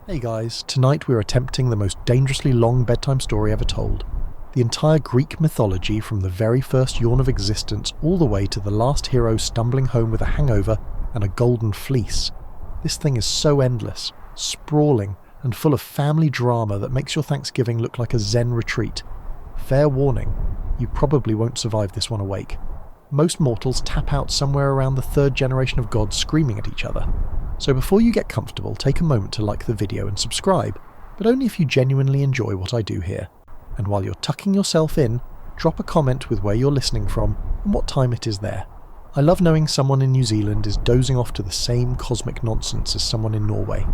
Hey guys, tonight we're attempting the most dangerously long bedtime story ever told. The entire Greek mythology from the very first yawn of existence all the way to the last hero stumbling home with a hangover and a golden fleece. This thing is so endless, sprawling, and full of family drama that makes your Thanksgiving look like a Zen retreat. Fair warning, you probably won't survive this one awake. Most mortals tap out somewhere around the third generation of gods screaming at each other. So before you get comfortable, take a moment to like the video and subscribe, but only if you genuinely enjoy what I do here. And while you're tucking yourself in, drop a comment with where you're listening from and what time it is there. I love knowing someone in New Zealand is dozing off to the same cosmic nonsense as someone in Norway.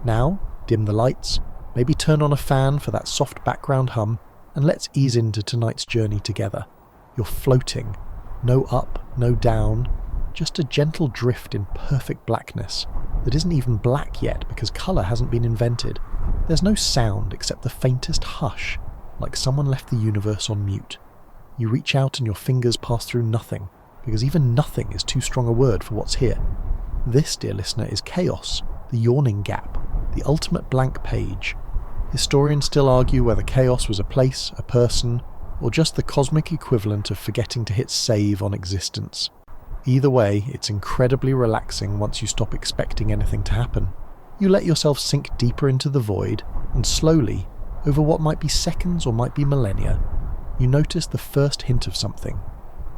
Now, dim the lights, maybe turn on a fan for that soft background hum, and let's ease into tonight's journey together. You're floating. No up, no down, just a gentle drift in perfect blackness that isn't even black yet because colour hasn't been invented. There's no sound except the faintest hush, like someone left the universe on mute. You reach out and your fingers pass through nothing, because even nothing is too strong a word for what's here. This, dear listener, is chaos, the yawning gap, the ultimate blank page. Historians still argue whether chaos was a place, a person, or just the cosmic equivalent of forgetting to hit save on existence. Either way, it's incredibly relaxing once you stop expecting anything to happen. You let yourself sink deeper into the void, and slowly, over what might be seconds or might be millennia, you notice the first hint of something.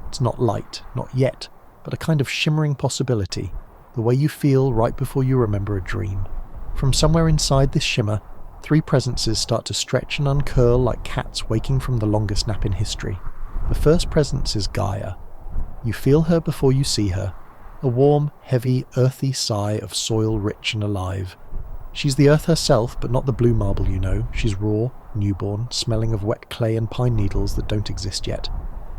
It's not light, not yet, but a kind of shimmering possibility, the way you feel right before you remember a dream. From somewhere inside this shimmer, three presences start to stretch and uncurl like cats waking from the longest nap in history. The first presence is Gaia. You feel her before you see her, a warm, heavy, earthy sigh of soil rich and alive. She's the earth herself, but not the blue marble you know. She's raw, newborn, smelling of wet clay and pine needles that don't exist yet.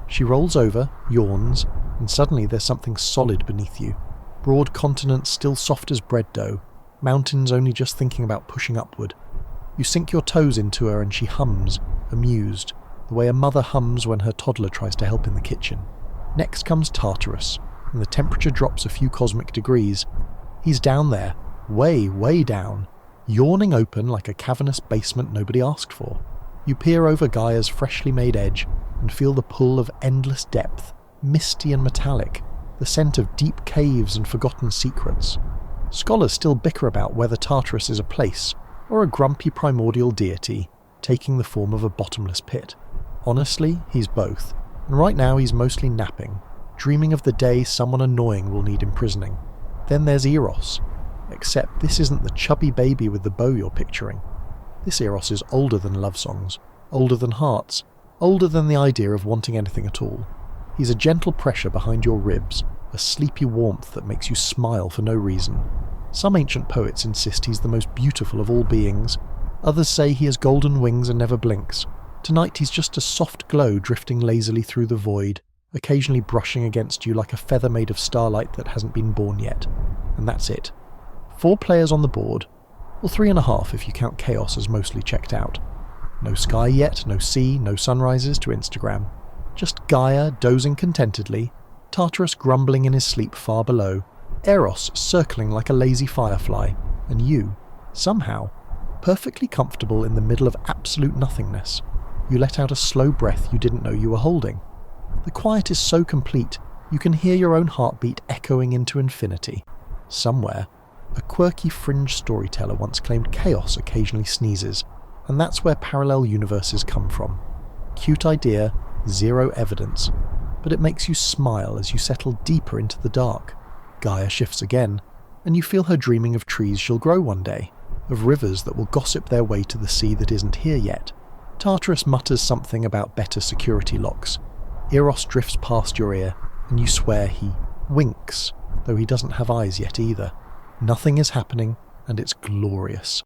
She rolls over, yawns, and suddenly there's something solid beneath you. Broad continents still soft as bread dough, mountains only just thinking about pushing upward. You sink your toes into her and she hums, amused, the way a mother hums when her toddler tries to help in the kitchen. Next comes Tartarus, and the temperature drops a few cosmic degrees. He's down there, way, way down, yawning open like a cavernous basement nobody asked for. You peer over Gaia's freshly made edge and feel the pull of endless depth, misty and metallic, the scent of deep caves and forgotten secrets. Scholars still bicker about whether Tartarus is a place or a grumpy primordial deity taking the form of a bottomless pit. Honestly, he's both, and right now he's mostly napping, dreaming of the day someone annoying will need imprisoning. Then there's Eros, except this isn't the chubby baby with the bow you're picturing. This Eros is older than love songs, older than hearts, older than the idea of wanting anything at all. He's a gentle pressure behind your ribs, a sleepy warmth that makes you smile for no reason. Some ancient poets insist he's the most beautiful of all beings. Others say he has golden wings and never blinks. Tonight he's just a soft glow drifting lazily through the void, occasionally brushing against you like a feather made of starlight that hasn't been born yet. And that's it. 4 players on the board, or 3.5 if you count chaos as mostly checked out. No sky yet, no sea, no sunrises to Instagram. Just Gaia dozing contentedly, Tartarus grumbling in his sleep far below, Eros circling like a lazy firefly, and you, somehow, perfectly comfortable in the middle of absolute nothingness. You let out a slow breath you didn't know you were holding. The quiet is so complete, you can hear your own heartbeat echoing into infinity. Somewhere, a quirky fringe storyteller once claimed chaos occasionally sneezes, and that's where parallel universes come from. Cute idea, zero evidence, but it makes you smile as you settle deeper into the dark. Gaia shifts again, and you feel her dreaming of trees she'll grow one day, of rivers that will gossip their way to the sea that isn't here yet. Tartarus mutters something about better security locks. Eros drifts past your ear, and you swear he winks, though he doesn't have eyes yet either. Nothing is happening, and it's glorious.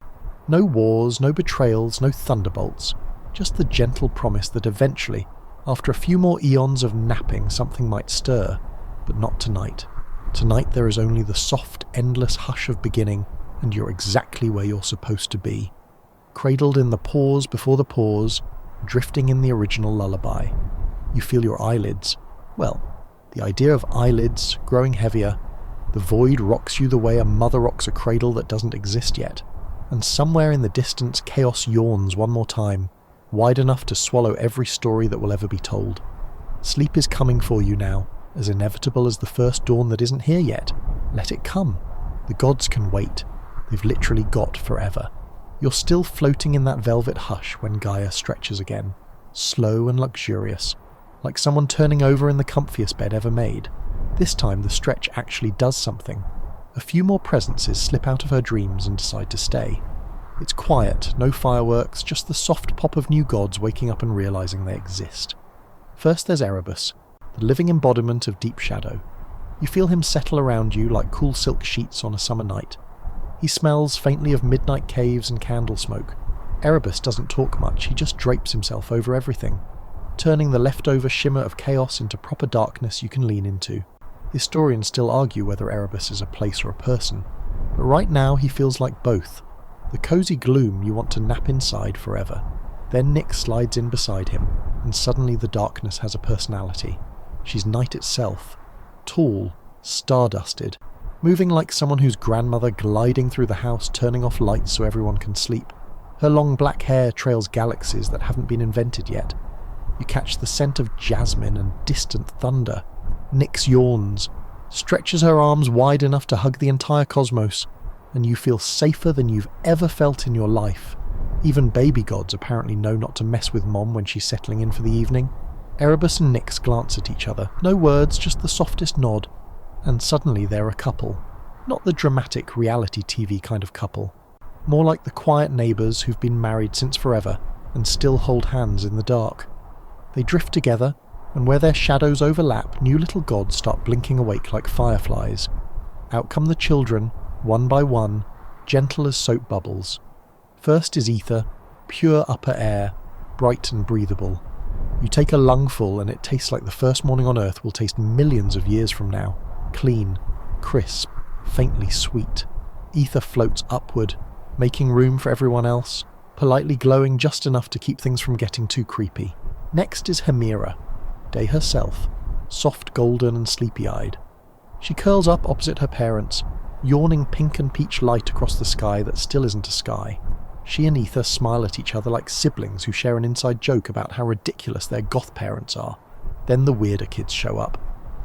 No wars, no betrayals, no thunderbolts, just the gentle promise that eventually, after a few more eons of napping, something might stir, but not tonight. Tonight there is only the soft, endless hush of beginning, and you're exactly where you're supposed to be. Cradled in the pause before the pause, drifting in the original lullaby. You feel your eyelids. Well, the idea of eyelids growing heavier. The void rocks you the way a mother rocks a cradle that doesn't exist yet. and somewhere in the distance chaos yawns one more time, wide enough to swallow every story that will ever be told. Sleep is coming for you now, as inevitable as the first dawn that isn't here yet. Let it come. The gods can wait. They've literally got forever. You're still floating in that velvet hush when Gaia stretches again, slow and luxurious, like someone turning over in the comfiest bed ever made. This time the stretch actually does something. A few more presences slip out of her dreams and decide to stay. It's quiet, no fireworks, just the soft pop of new gods waking up and realizing they exist. First there's Erebus, the living embodiment of deep shadow. You feel him settle around you like cool silk sheets on a summer night. He smells faintly of midnight caves and candle smoke. Erebus doesn't talk much, he just drapes himself over everything, turning the leftover shimmer of chaos into proper darkness you can lean into. Historians still argue whether Erebus is a place or a person, but right now he feels like both. The cozy gloom you want to nap inside forever. Then Nyx slides in beside him, and suddenly the darkness has a personality. She's night itself. Tall, stardusted, moving like someone whose grandmother gliding through the house turning off lights so everyone can sleep. Her long black hair trails galaxies that haven't been invented yet. You catch the scent of jasmine and distant thunder. Nyx yawns, stretches her arms wide enough to hug the entire cosmos, and you feel safer than you've ever felt in your life. Even baby gods apparently know not to mess with Mom when she's settling in for the evening. Erebus and Nyx glance at each other, no words, just the softest nod, and suddenly they're a couple. Not the dramatic reality TV kind of couple, more like the quiet neighbours who've been married since forever and still hold hands in the dark. They drift together, and where their shadows overlap, new little gods start blinking awake like fireflies. Out come the children, one by one, gentle as soap bubbles. First is ether, pure upper air, bright and breathable. You take a lungful and it tastes like the first morning on Earth will taste millions of years from now. Clean, crisp, faintly sweet. Ether floats upward, making room for everyone else, politely glowing just enough to keep things from getting too creepy. Next is Hemera, Day herself, soft golden and sleepy-eyed. She curls up opposite her parents, yawning pink and peach light across the sky that still isn't a sky. She and Ether smile at each other like siblings who share an inside joke about how ridiculous their goth parents are. Then the weirder kids show up.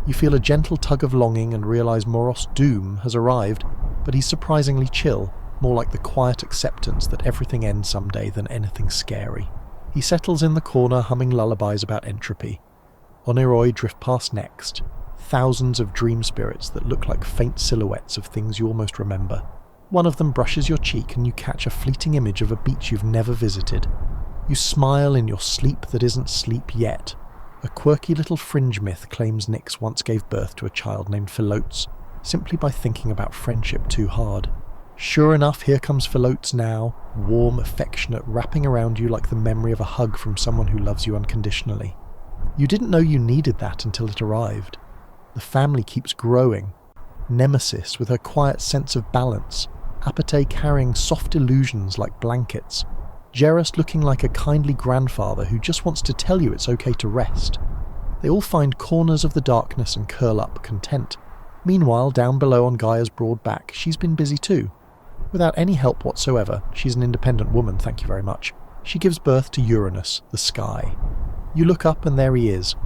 You feel a gentle tug of longing and realise Moros Doom has arrived, but he's surprisingly chill, more like the quiet acceptance that everything ends someday than anything scary. He settles in the corner humming lullabies about entropy. Oneiroi drift past next, thousands of dream spirits that look like faint silhouettes of things you almost remember. One of them brushes your cheek and you catch a fleeting image of a beach you've never visited. You smile in your sleep that isn't sleep yet. A quirky little fringe myth claims Nyx once gave birth to a child named Philotes, simply by thinking about friendship too hard. Sure enough, here comes Philotes now, warm, affectionate, wrapping around you like the memory of a hug from someone who loves you unconditionally. You didn't know you needed that until it arrived. The family keeps growing. Nemesis with her quiet sense of balance, Apate carrying soft illusions like blankets, Geras looking like a kindly grandfather who just wants to tell you it's okay to rest. They all find corners of the darkness and curl up, content. Meanwhile, down below on Gaia's broad back, she's been busy too. Without any help whatsoever, she's an independent woman, thank you very much. She gives birth to Uranus, the sky. You look up and there he is,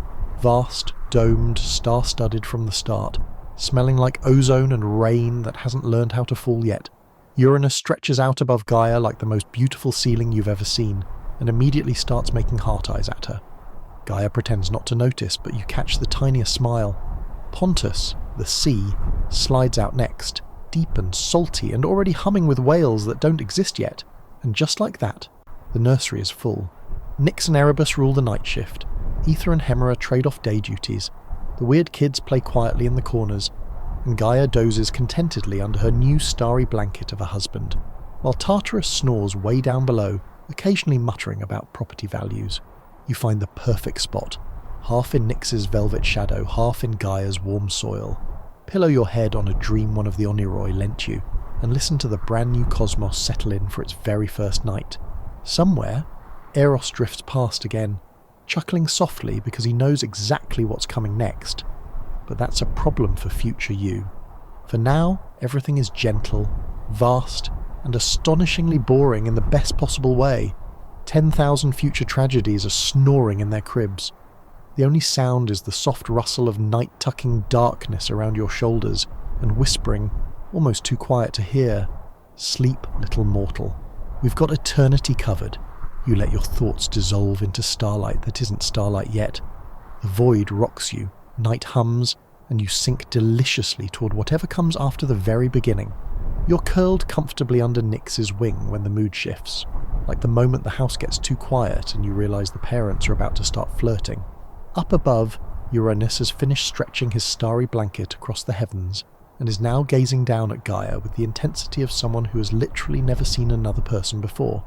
vast, domed, star-studded from the start, smelling like ozone and rain that hasn't learned how to fall yet. Uranus stretches out above Gaia like the most beautiful ceiling you've ever seen, and immediately starts making heart eyes at her. Gaia pretends not to notice, but you catch the tiniest smile. Pontus, the sea, slides out next, deep and salty and already humming with whales that don't exist yet, and just like that, the nursery is full. Nyx and Erebus rule the night shift. Ether and Hemera trade off day duties. The weird kids play quietly in the corners, and Gaia dozes contentedly under her new starry blanket of a husband, while Tartarus snores way down below, occasionally muttering about property values. You find the perfect spot, half in Nyx's velvet shadow, half in Gaia's warm soil. Pillow your head on a dream one of the Oneiroi lent you, and listen to the brand new cosmos settle in for its very first night. Somewhere, Eros drifts past again, chuckling softly because he knows exactly what's coming next. But that's a problem for future you. For now, everything is gentle, vast, and astonishingly boring in the best possible way. 10,000 future tragedies are snoring in their cribs. The only sound is the soft rustle of night-tucking darkness around your shoulders and whispering, almost too quiet to hear, "Sleep, little mortal. We've got eternity covered." You let your thoughts dissolve into starlight that isn't starlight yet. The void rocks you, night hums, and you sink deliciously toward whatever comes after the very beginning. You're curled comfortably under Nyx's wing when the mood shifts, like the moment the house gets too quiet and you realise the parents are about to start flirting. Up above, Uranus has finished stretching his starry blanket across the heavens and is now gazing down at Gaia with the intensity of someone who has literally never seen another person before.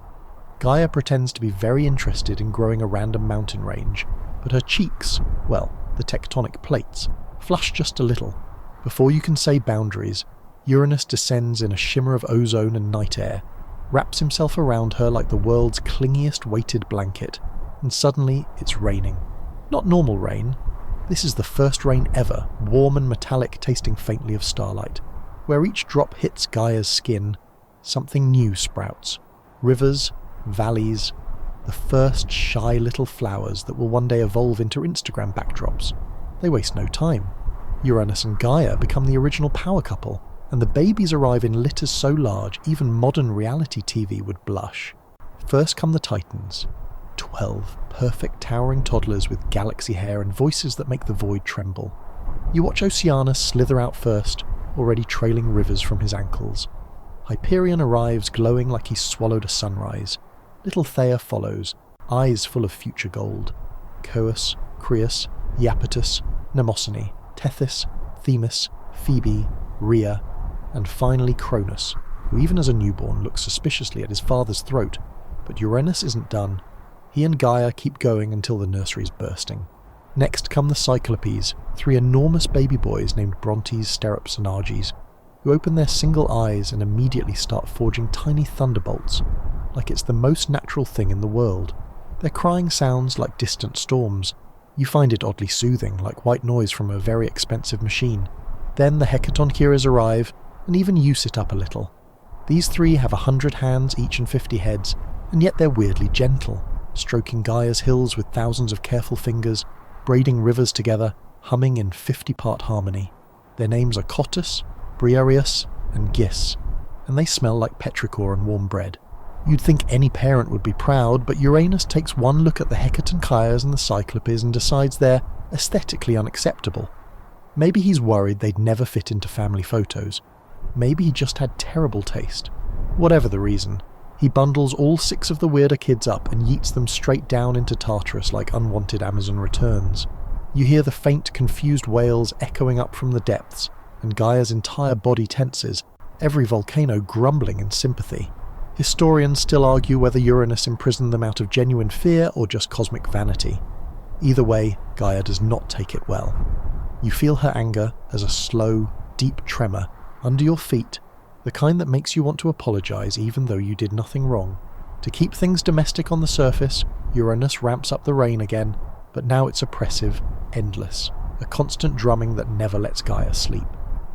Gaia pretends to be very interested in growing a random mountain range, but her cheeks, well, the tectonic plates, flush just a little. Before you can say boundaries, Uranus descends in a shimmer of ozone and night air, wraps himself around her like the world's clingiest weighted blanket, and suddenly it's raining. Not normal rain. This is the first rain ever, warm and metallic, tasting faintly of starlight. Where each drop hits Gaia's skin, something new sprouts. Rivers, valleys, the first shy little flowers that will one day evolve into Instagram backdrops. They waste no time. Uranus and Gaia become the original power couple, and the babies arrive in litters so large even modern reality TV would blush. First come the Titans. 12 perfect towering toddlers with galaxy hair and voices that make the void tremble. You watch Oceanus slither out first, already trailing rivers from his ankles. Hyperion arrives glowing like he's swallowed a sunrise. Little Thea follows, eyes full of future gold. Coeus, Creus, Iapetus, Mnemosyne, Tethys, Themis, Phoebe, Rhea, and finally Cronus, who even as a newborn looks suspiciously at his father's throat. But Uranus isn't done. He and Gaia keep going until the nursery's bursting. Next come the Cyclopes, 3 enormous baby boys named Brontes, Sterops and Arges, who open their single eyes and immediately start forging tiny thunderbolts, like it's the most natural thing in the world. Their crying sounds like distant storms. You find it oddly soothing, like white noise from a very expensive machine. Then the Hecatonchires arrive, and even you sit up a little. These 3 have 100 hands each and 50 heads, and yet they're weirdly gentle, stroking Gaia's hills with thousands of careful fingers, braiding rivers together, humming in 50-part harmony. Their names are Cottus, Briareus, and Gis, and they smell like petrichor and warm bread. You'd think any parent would be proud, but Uranus takes one look at the Hecatonchires and the Cyclopes and decides they're aesthetically unacceptable. Maybe he's worried they'd never fit into family photos. Maybe he just had terrible taste. Whatever the reason, he bundles all 6 of the weirder kids up and yeets them straight down into Tartarus like unwanted Amazon returns. You hear the faint, confused wails echoing up from the depths, and Gaia's entire body tenses, every volcano grumbling in sympathy. Historians still argue whether Uranus imprisoned them out of genuine fear or just cosmic vanity. Either way, Gaia does not take it well. You feel her anger as a slow, deep tremor under your feet, the kind that makes you want to apologize even though you did nothing wrong. To keep things domestic on the surface, Uranus ramps up the rain again, but now it's oppressive, endless, a constant drumming that never lets Gaia sleep.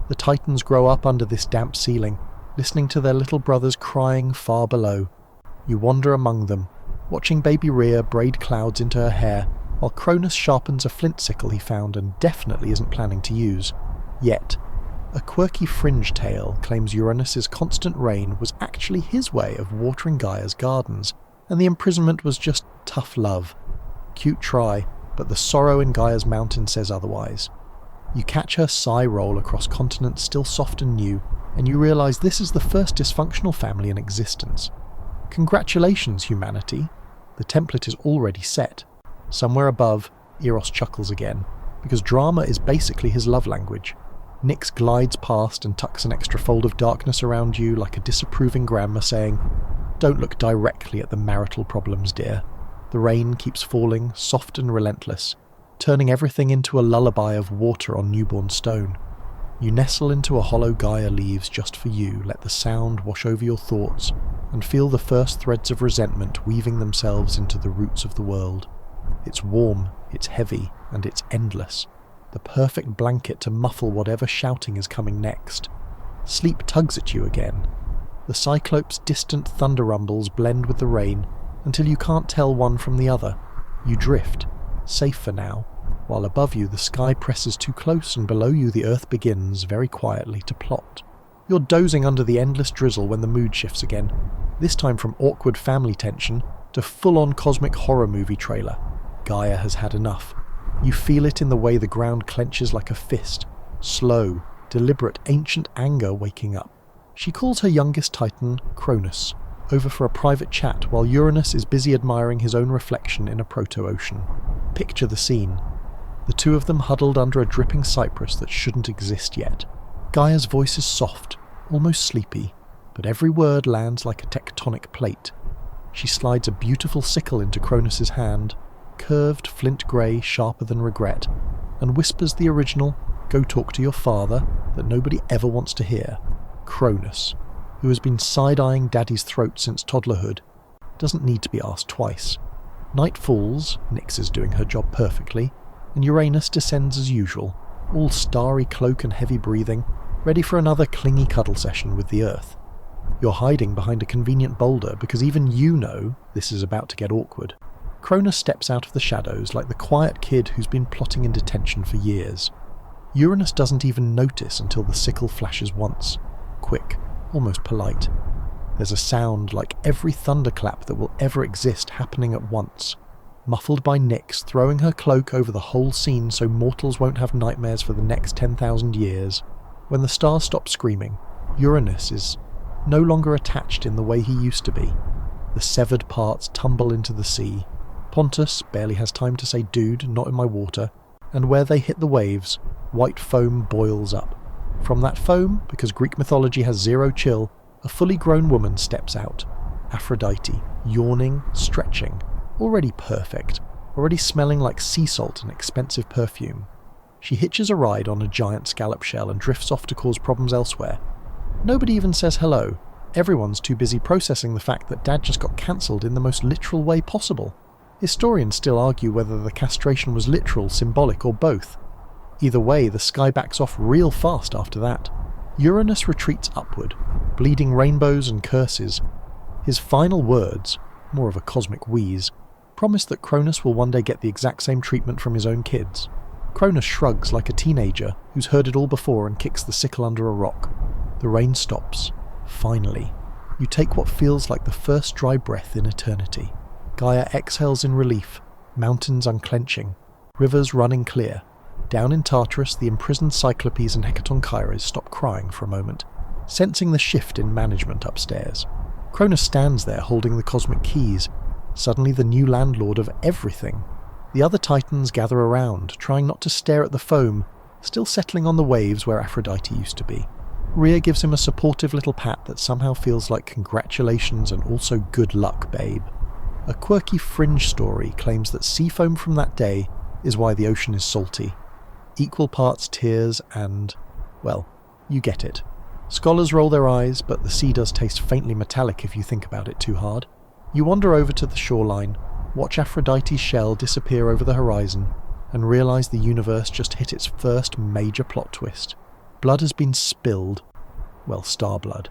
The Titans grow up under this damp ceiling, listening to their little brothers crying far below. You wander among them, watching baby Rhea braid clouds into her hair, while Cronus sharpens a flint sickle he found and definitely isn't planning to use. Yet, a quirky fringe tale claims Uranus's constant rain was actually his way of watering Gaia's gardens, and the imprisonment was just tough love. Cute try, but the sorrow in Gaia's mountain says otherwise. You catch her sigh roll across continents still soft and new, and you realise this is the first dysfunctional family in existence. Congratulations, humanity. The template is already set. Somewhere above, Eros chuckles again, because drama is basically his love language. Nyx glides past and tucks an extra fold of darkness around you like a disapproving grandma saying, "Don't look directly at the marital problems, dear." The rain keeps falling, soft and relentless, turning everything into a lullaby of water on newborn stone. You nestle into a hollow Gaia leaves just for you, let the sound wash over your thoughts, and feel the first threads of resentment weaving themselves into the roots of the world. It's warm, it's heavy, and it's endless. The perfect blanket to muffle whatever shouting is coming next. Sleep tugs at you again. The Cyclops' distant thunder rumbles blend with the rain until you can't tell one from the other. You drift, safe for now, while above you the sky presses too close and below you the earth begins, very quietly, to plot. You're dozing under the endless drizzle when the mood shifts again, this time from awkward family tension to full-on cosmic horror movie trailer. Gaia has had enough. You feel it in the way the ground clenches like a fist, slow, deliberate, ancient anger waking up. She calls her youngest titan, Cronus, over for a private chat while Uranus is busy admiring his own reflection in a proto-ocean. Picture the scene. The two of them huddled under a dripping cypress that shouldn't exist yet. Gaia's voice is soft, almost sleepy, but every word lands like a tectonic plate. She slides a beautiful sickle into Cronus's hand, curved, flint-grey, sharper than regret, and whispers the original, "Go talk to your father," that nobody ever wants to hear. Cronus, who has been side-eyeing Daddy's throat since toddlerhood, doesn't need to be asked twice. Night falls, Nyx is doing her job perfectly, and Uranus descends as usual, all starry cloak and heavy breathing, ready for another clingy cuddle session with the Earth. You're hiding behind a convenient boulder because even you know this is about to get awkward. Cronus steps out of the shadows like the quiet kid who's been plotting in detention for years. Uranus doesn't even notice until the sickle flashes once. Quick, almost polite. There's a sound like every thunderclap that will ever exist happening at once, muffled by Nyx throwing her cloak over the whole scene so mortals won't have nightmares for the next 10,000 years. When the stars stop screaming, Uranus is no longer attached in the way he used to be. The severed parts tumble into the sea. Pontus barely has time to say, "Dude, not in my water," and where they hit the waves, white foam boils up. From that foam, because Greek mythology has zero chill, a fully grown woman steps out. Aphrodite, yawning, stretching, already perfect, already smelling like sea salt and expensive perfume. She hitches a ride on a giant scallop shell and drifts off to cause problems elsewhere. Nobody even says hello. Everyone's too busy processing the fact that Dad just got cancelled in the most literal way possible. Historians still argue whether the castration was literal, symbolic, or both. Either way, the sky backs off real fast after that. Uranus retreats upward, bleeding rainbows and curses. His final words, more of a cosmic wheeze, promise that Cronus will one day get the exact same treatment from his own kids. Cronus shrugs like a teenager who's heard it all before and kicks the sickle under a rock. The rain stops. Finally. You take what feels like the first dry breath in eternity. Gaia exhales in relief, mountains unclenching, rivers running clear. Down in Tartarus, the imprisoned Cyclopes and Hecatonchires stop crying for a moment, sensing the shift in management upstairs. Cronus stands there holding the cosmic keys, suddenly the new landlord of everything. The other titans gather around, trying not to stare at the foam, still settling on the waves where Aphrodite used to be. Rhea gives him a supportive little pat that somehow feels like congratulations and also good luck, babe. A quirky fringe story claims that sea foam from that day is why the ocean is salty. Equal parts tears and, well, you get it. Scholars roll their eyes, but the sea does taste faintly metallic if you think about it too hard. You wander over to the shoreline, watch Aphrodite's shell disappear over the horizon, and realise the universe just hit its first major plot twist. Blood has been spilled. Well, star blood.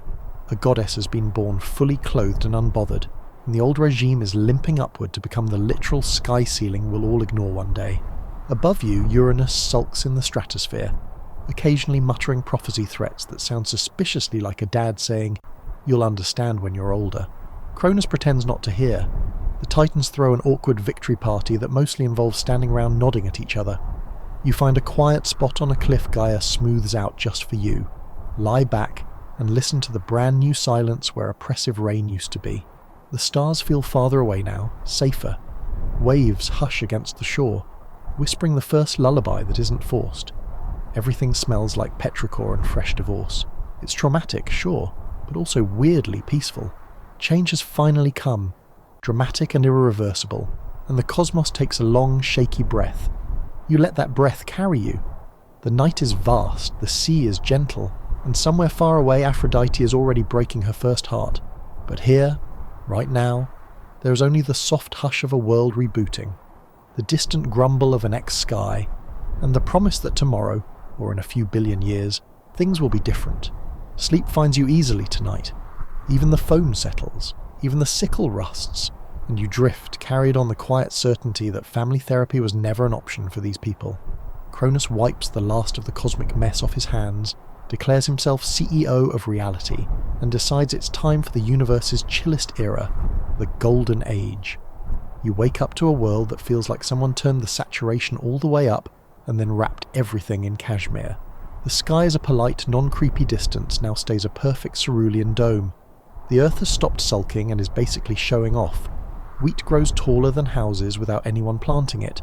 A goddess has been born fully clothed and unbothered, and the old regime is limping upward to become the literal sky ceiling we'll all ignore one day. Above you, Uranus sulks in the stratosphere, occasionally muttering prophecy threats that sound suspiciously like a dad saying, "You'll understand when you're older." Cronus pretends not to hear. The Titans throw an awkward victory party that mostly involves standing around nodding at each other. You find a quiet spot on a cliff Gaia smooths out just for you. Lie back and listen to the brand new silence where oppressive rain used to be. The stars feel farther away now, safer. Waves hush against the shore, whispering the first lullaby that isn't forced. Everything smells like petrichor and fresh divorce. It's traumatic, sure, but also weirdly peaceful. Change has finally come, dramatic and irreversible, and the cosmos takes a long, shaky breath. You let that breath carry you. The night is vast, the sea is gentle, and somewhere far away Aphrodite is already breaking her first heart. But here, right now, there is only the soft hush of a world rebooting, the distant grumble of an ex-sky, and the promise that tomorrow, or in a few billion years, things will be different. Sleep finds you easily tonight. Even the foam settles, even the sickle rusts, and you drift, carried on the quiet certainty that family therapy was never an option for these people. Cronus wipes the last of the cosmic mess off his hands, declares himself CEO of reality, and decides it's time for the universe's chillest era, the Golden Age. You wake up to a world that feels like someone turned the saturation all the way up and then wrapped everything in cashmere. The sky's a polite, non-creepy distance now stays a perfect cerulean dome. The earth has stopped sulking and is basically showing off. Wheat grows taller than houses without anyone planting it.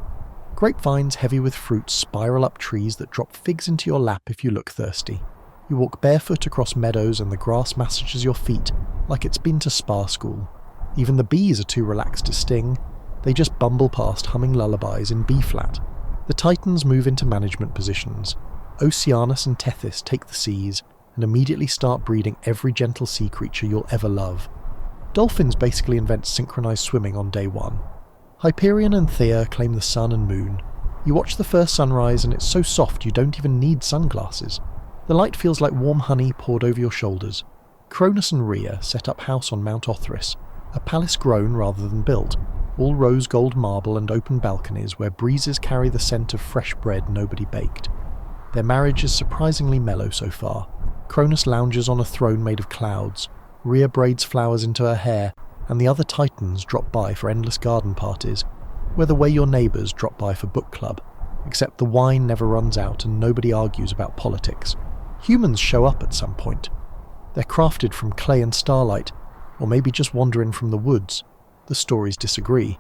Grapevines heavy with fruit spiral up trees that drop figs into your lap if you look thirsty. You walk barefoot across meadows and the grass massages your feet like it's been to spa school. Even the bees are too relaxed to sting. They just bumble past humming lullabies in B-flat. The Titans move into management positions. Oceanus and Tethys take the seas and immediately start breeding every gentle sea creature you'll ever love. Dolphins basically invent synchronized swimming on day one. Hyperion and Thea claim the sun and moon. You watch the first sunrise and it's so soft you don't even need sunglasses. The light feels like warm honey poured over your shoulders. Cronus and Rhea set up house on Mount Othris, a palace grown rather than built, all rose gold marble and open balconies where breezes carry the scent of fresh bread nobody baked. Their marriage is surprisingly mellow so far. Cronus lounges on a throne made of clouds, Rhea braids flowers into her hair, and the other Titans drop by for endless garden parties, where the way your neighbours drop by for book club, except the wine never runs out and nobody argues about politics. Humans show up at some point. They're crafted from clay and starlight, or maybe just wander in from the woods. The stories disagree.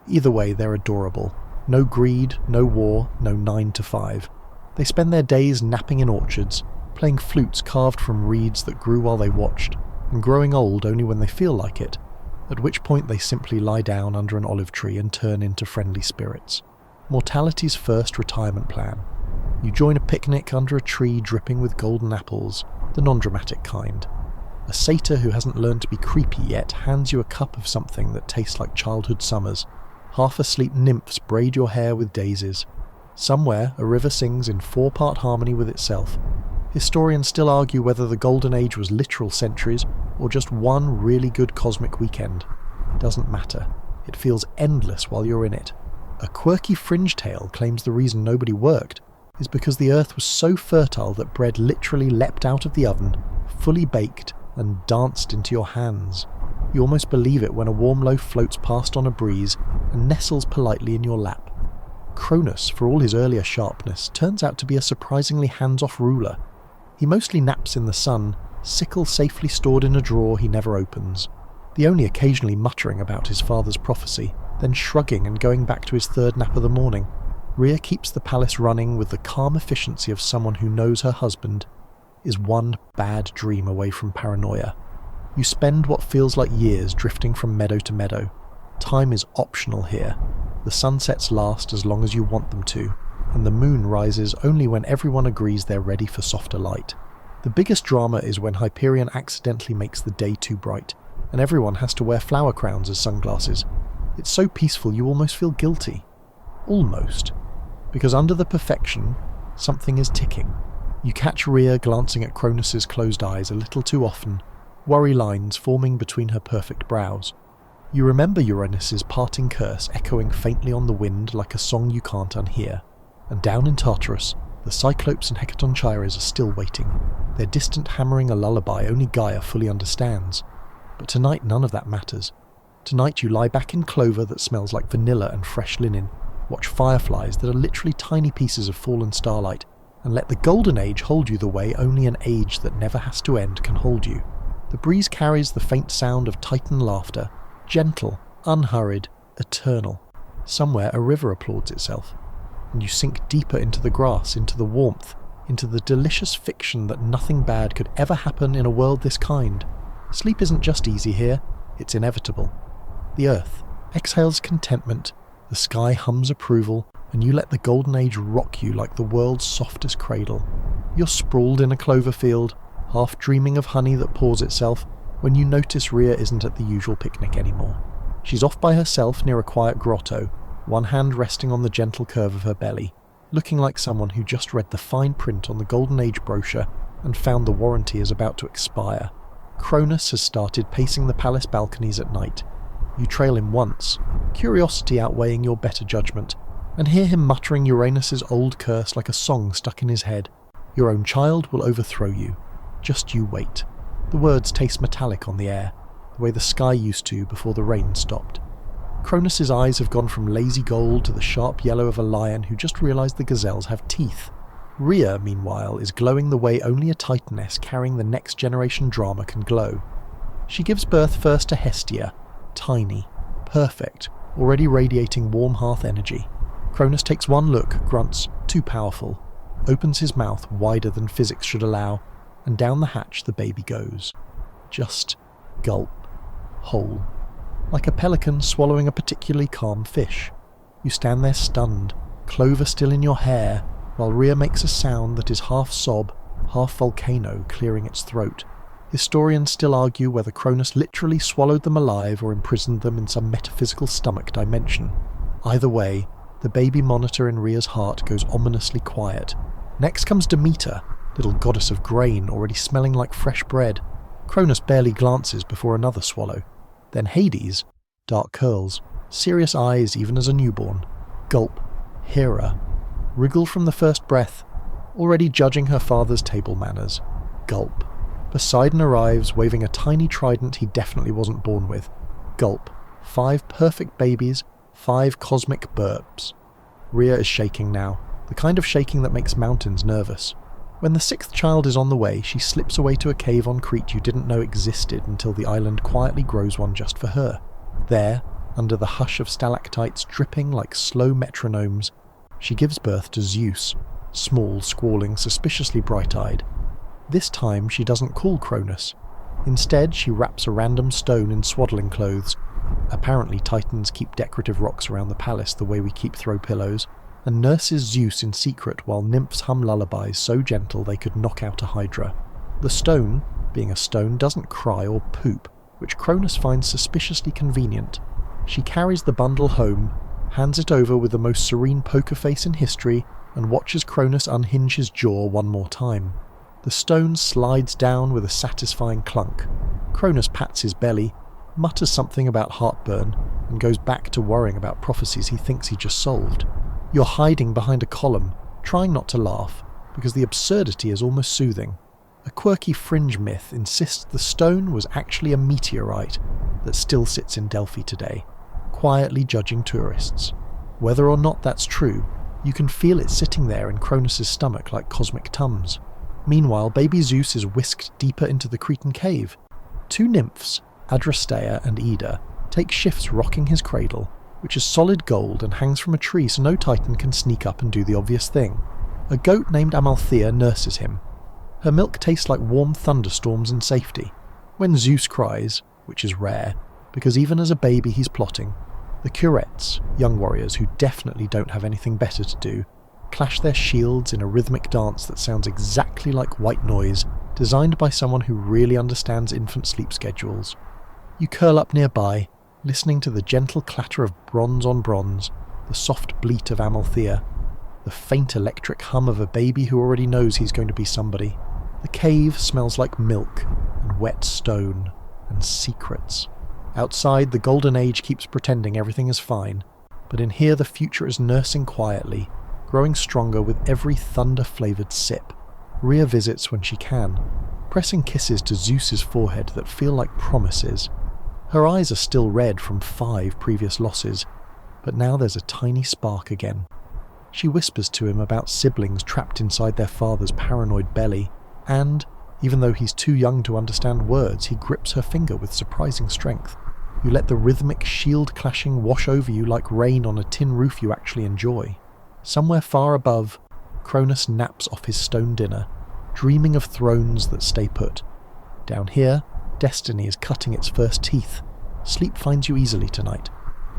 Either way, they're adorable. No greed, no war, no 9 to 5. They spend their days napping in orchards, playing flutes carved from reeds that grew while they watched, and growing old only when they feel like it, at which point they simply lie down under an olive tree and turn into friendly spirits. Mortality's first retirement plan. You join a picnic under a tree dripping with golden apples, the non-dramatic kind. A satyr who hasn't learned to be creepy yet hands you a cup of something that tastes like childhood summers. Half-asleep nymphs braid your hair with daisies. Somewhere, a river sings in 4-part harmony with itself. Historians still argue whether the Golden Age was literal centuries or just one really good cosmic weekend. Doesn't matter. It feels endless while you're in it. A quirky fringe tale claims the reason nobody worked is because the earth was so fertile that bread literally leapt out of the oven, fully baked, and danced into your hands. You almost believe it when a warm loaf floats past on a breeze and nestles politely in your lap. Cronus, for all his earlier sharpness, turns out to be a surprisingly hands-off ruler. He mostly naps in the sun, sickle safely stored in a drawer he never opens, the only occasionally muttering about his father's prophecy, then shrugging and going back to his third nap of the morning. Rhea keeps the palace running with the calm efficiency of someone who knows her husband is one bad dream away from paranoia. You spend what feels like years drifting from meadow to meadow. Time is optional here. The sunsets last as long as you want them to, and the moon rises only when everyone agrees they're ready for softer light. The biggest drama is when Hyperion accidentally makes the day too bright, and everyone has to wear flower crowns as sunglasses. It's so peaceful you almost feel guilty. Almost. Because under the perfection, something is ticking. You catch Rhea glancing at Cronus's closed eyes a little too often, worry lines forming between her perfect brows. You remember Uranus's parting curse echoing faintly on the wind like a song you can't unhear. And down in Tartarus, the Cyclopes and Hecatonchires are still waiting, their distant hammering a lullaby only Gaia fully understands. But tonight none of that matters. Tonight you lie back in clover that smells like vanilla and fresh linen, watch fireflies that are literally tiny pieces of fallen starlight, and let the Golden Age hold you the way only an age that never has to end can hold you. The breeze carries the faint sound of Titan laughter, gentle, unhurried, eternal. Somewhere a river applauds itself, and you sink deeper into the grass, into the warmth, into the delicious fiction that nothing bad could ever happen in a world this kind. Sleep isn't just easy here, it's inevitable. The earth exhales contentment, the sky hums approval, and you let the Golden Age rock you like the world's softest cradle. You're sprawled in a clover field, half dreaming of honey that pours itself, when you notice Rhea isn't at the usual picnic anymore. She's off by herself near a quiet grotto, one hand resting on the gentle curve of her belly, looking like someone who just read the fine print on the Golden Age brochure and found the warranty is about to expire. Cronus has started pacing the palace balconies at night. You trail him once, curiosity outweighing your better judgment, and hear him muttering Uranus's old curse like a song stuck in his head. Your own child will overthrow you. Just you wait. The words taste metallic on the air, the way the sky used to before the rain stopped. Cronus's eyes have gone from lazy gold to the sharp yellow of a lion who just realised the gazelles have teeth. Rhea, meanwhile, is glowing the way only a titaness carrying the next generation drama can glow. She gives birth first to Hestia, tiny, perfect, already radiating warm hearth energy. Cronus takes one look, grunts, too powerful, opens his mouth wider than physics should allow, and down the hatch the baby goes. Just gulp. Whole. Like a pelican swallowing a particularly calm fish. You stand there stunned, clover still in your hair, while Rhea makes a sound that is half sob, half volcano clearing its throat. Historians still argue whether Cronus literally swallowed them alive or imprisoned them in some metaphysical stomach dimension. Either way, the baby monitor in Rhea's heart goes ominously quiet. Next comes Demeter, little goddess of grain already smelling like fresh bread. Cronus barely glances before another swallow. Then Hades, dark curls, serious eyes even as a newborn. Gulp. Hera. Wriggle from the first breath, already judging her father's table manners. Gulp. Poseidon arrives waving a tiny trident he definitely wasn't born with. Gulp. 5 perfect babies, 5 cosmic burps. Rhea is shaking now, the kind of shaking that makes mountains nervous. When the 6th child is on the way, she slips away to a cave on Crete you didn't know existed until the island quietly grows one just for her. There, under the hush of stalactites dripping like slow metronomes, she gives birth to Zeus, small, squalling, suspiciously bright-eyed. This time she doesn't call Cronus. Instead, she wraps a random stone in swaddling clothes. Apparently Titans keep decorative rocks around the palace the way we keep throw pillows, and nurses Zeus in secret while nymphs hum lullabies so gentle they could knock out a hydra. The stone, being a stone, doesn't cry or poop, which Cronus finds suspiciously convenient. She carries the bundle home, hands it over with the most serene poker face in history, and watches Cronus unhinge his jaw one more time. The stone slides down with a satisfying clunk. Cronus pats his belly, mutters something about heartburn, and goes back to worrying about prophecies he thinks he just solved. You're hiding behind a column, trying not to laugh, because the absurdity is almost soothing. A quirky fringe myth insists the stone was actually a meteorite that still sits in Delphi today, quietly judging tourists. Whether or not that's true, you can feel it sitting there in Cronus's stomach like cosmic tums. Meanwhile, baby Zeus is whisked deeper into the Cretan cave. 2 nymphs, Adrastea and Ida, take shifts rocking his cradle, which is solid gold and hangs from a tree so no Titan can sneak up and do the obvious thing. A goat named Amalthea nurses him. Her milk tastes like warm thunderstorms and safety. When Zeus cries, which is rare, because even as a baby he's plotting, the curettes, young warriors who definitely don't have anything better to do, clash their shields in a rhythmic dance that sounds exactly like white noise, designed by someone who really understands infant sleep schedules. You curl up nearby, listening to the gentle clatter of bronze on bronze, the soft bleat of Amalthea, the faint electric hum of a baby who already knows he's going to be somebody. The cave smells like milk and wet stone and secrets. Outside, the golden age keeps pretending everything is fine, but in here the future is nursing quietly, growing stronger with every thunder-flavoured sip. Rhea visits when she can, pressing kisses to Zeus's forehead that feel like promises. Her eyes are still red from 5 previous losses, but now there's a tiny spark again. She whispers to him about siblings trapped inside their father's paranoid belly, and, even though he's too young to understand words, he grips her finger with surprising strength. You let the rhythmic shield clashing wash over you like rain on a tin roof you actually enjoy. Somewhere far above, Cronus naps off his stone dinner, dreaming of thrones that stay put. Down here, destiny is cutting its first teeth. Sleep finds you easily tonight,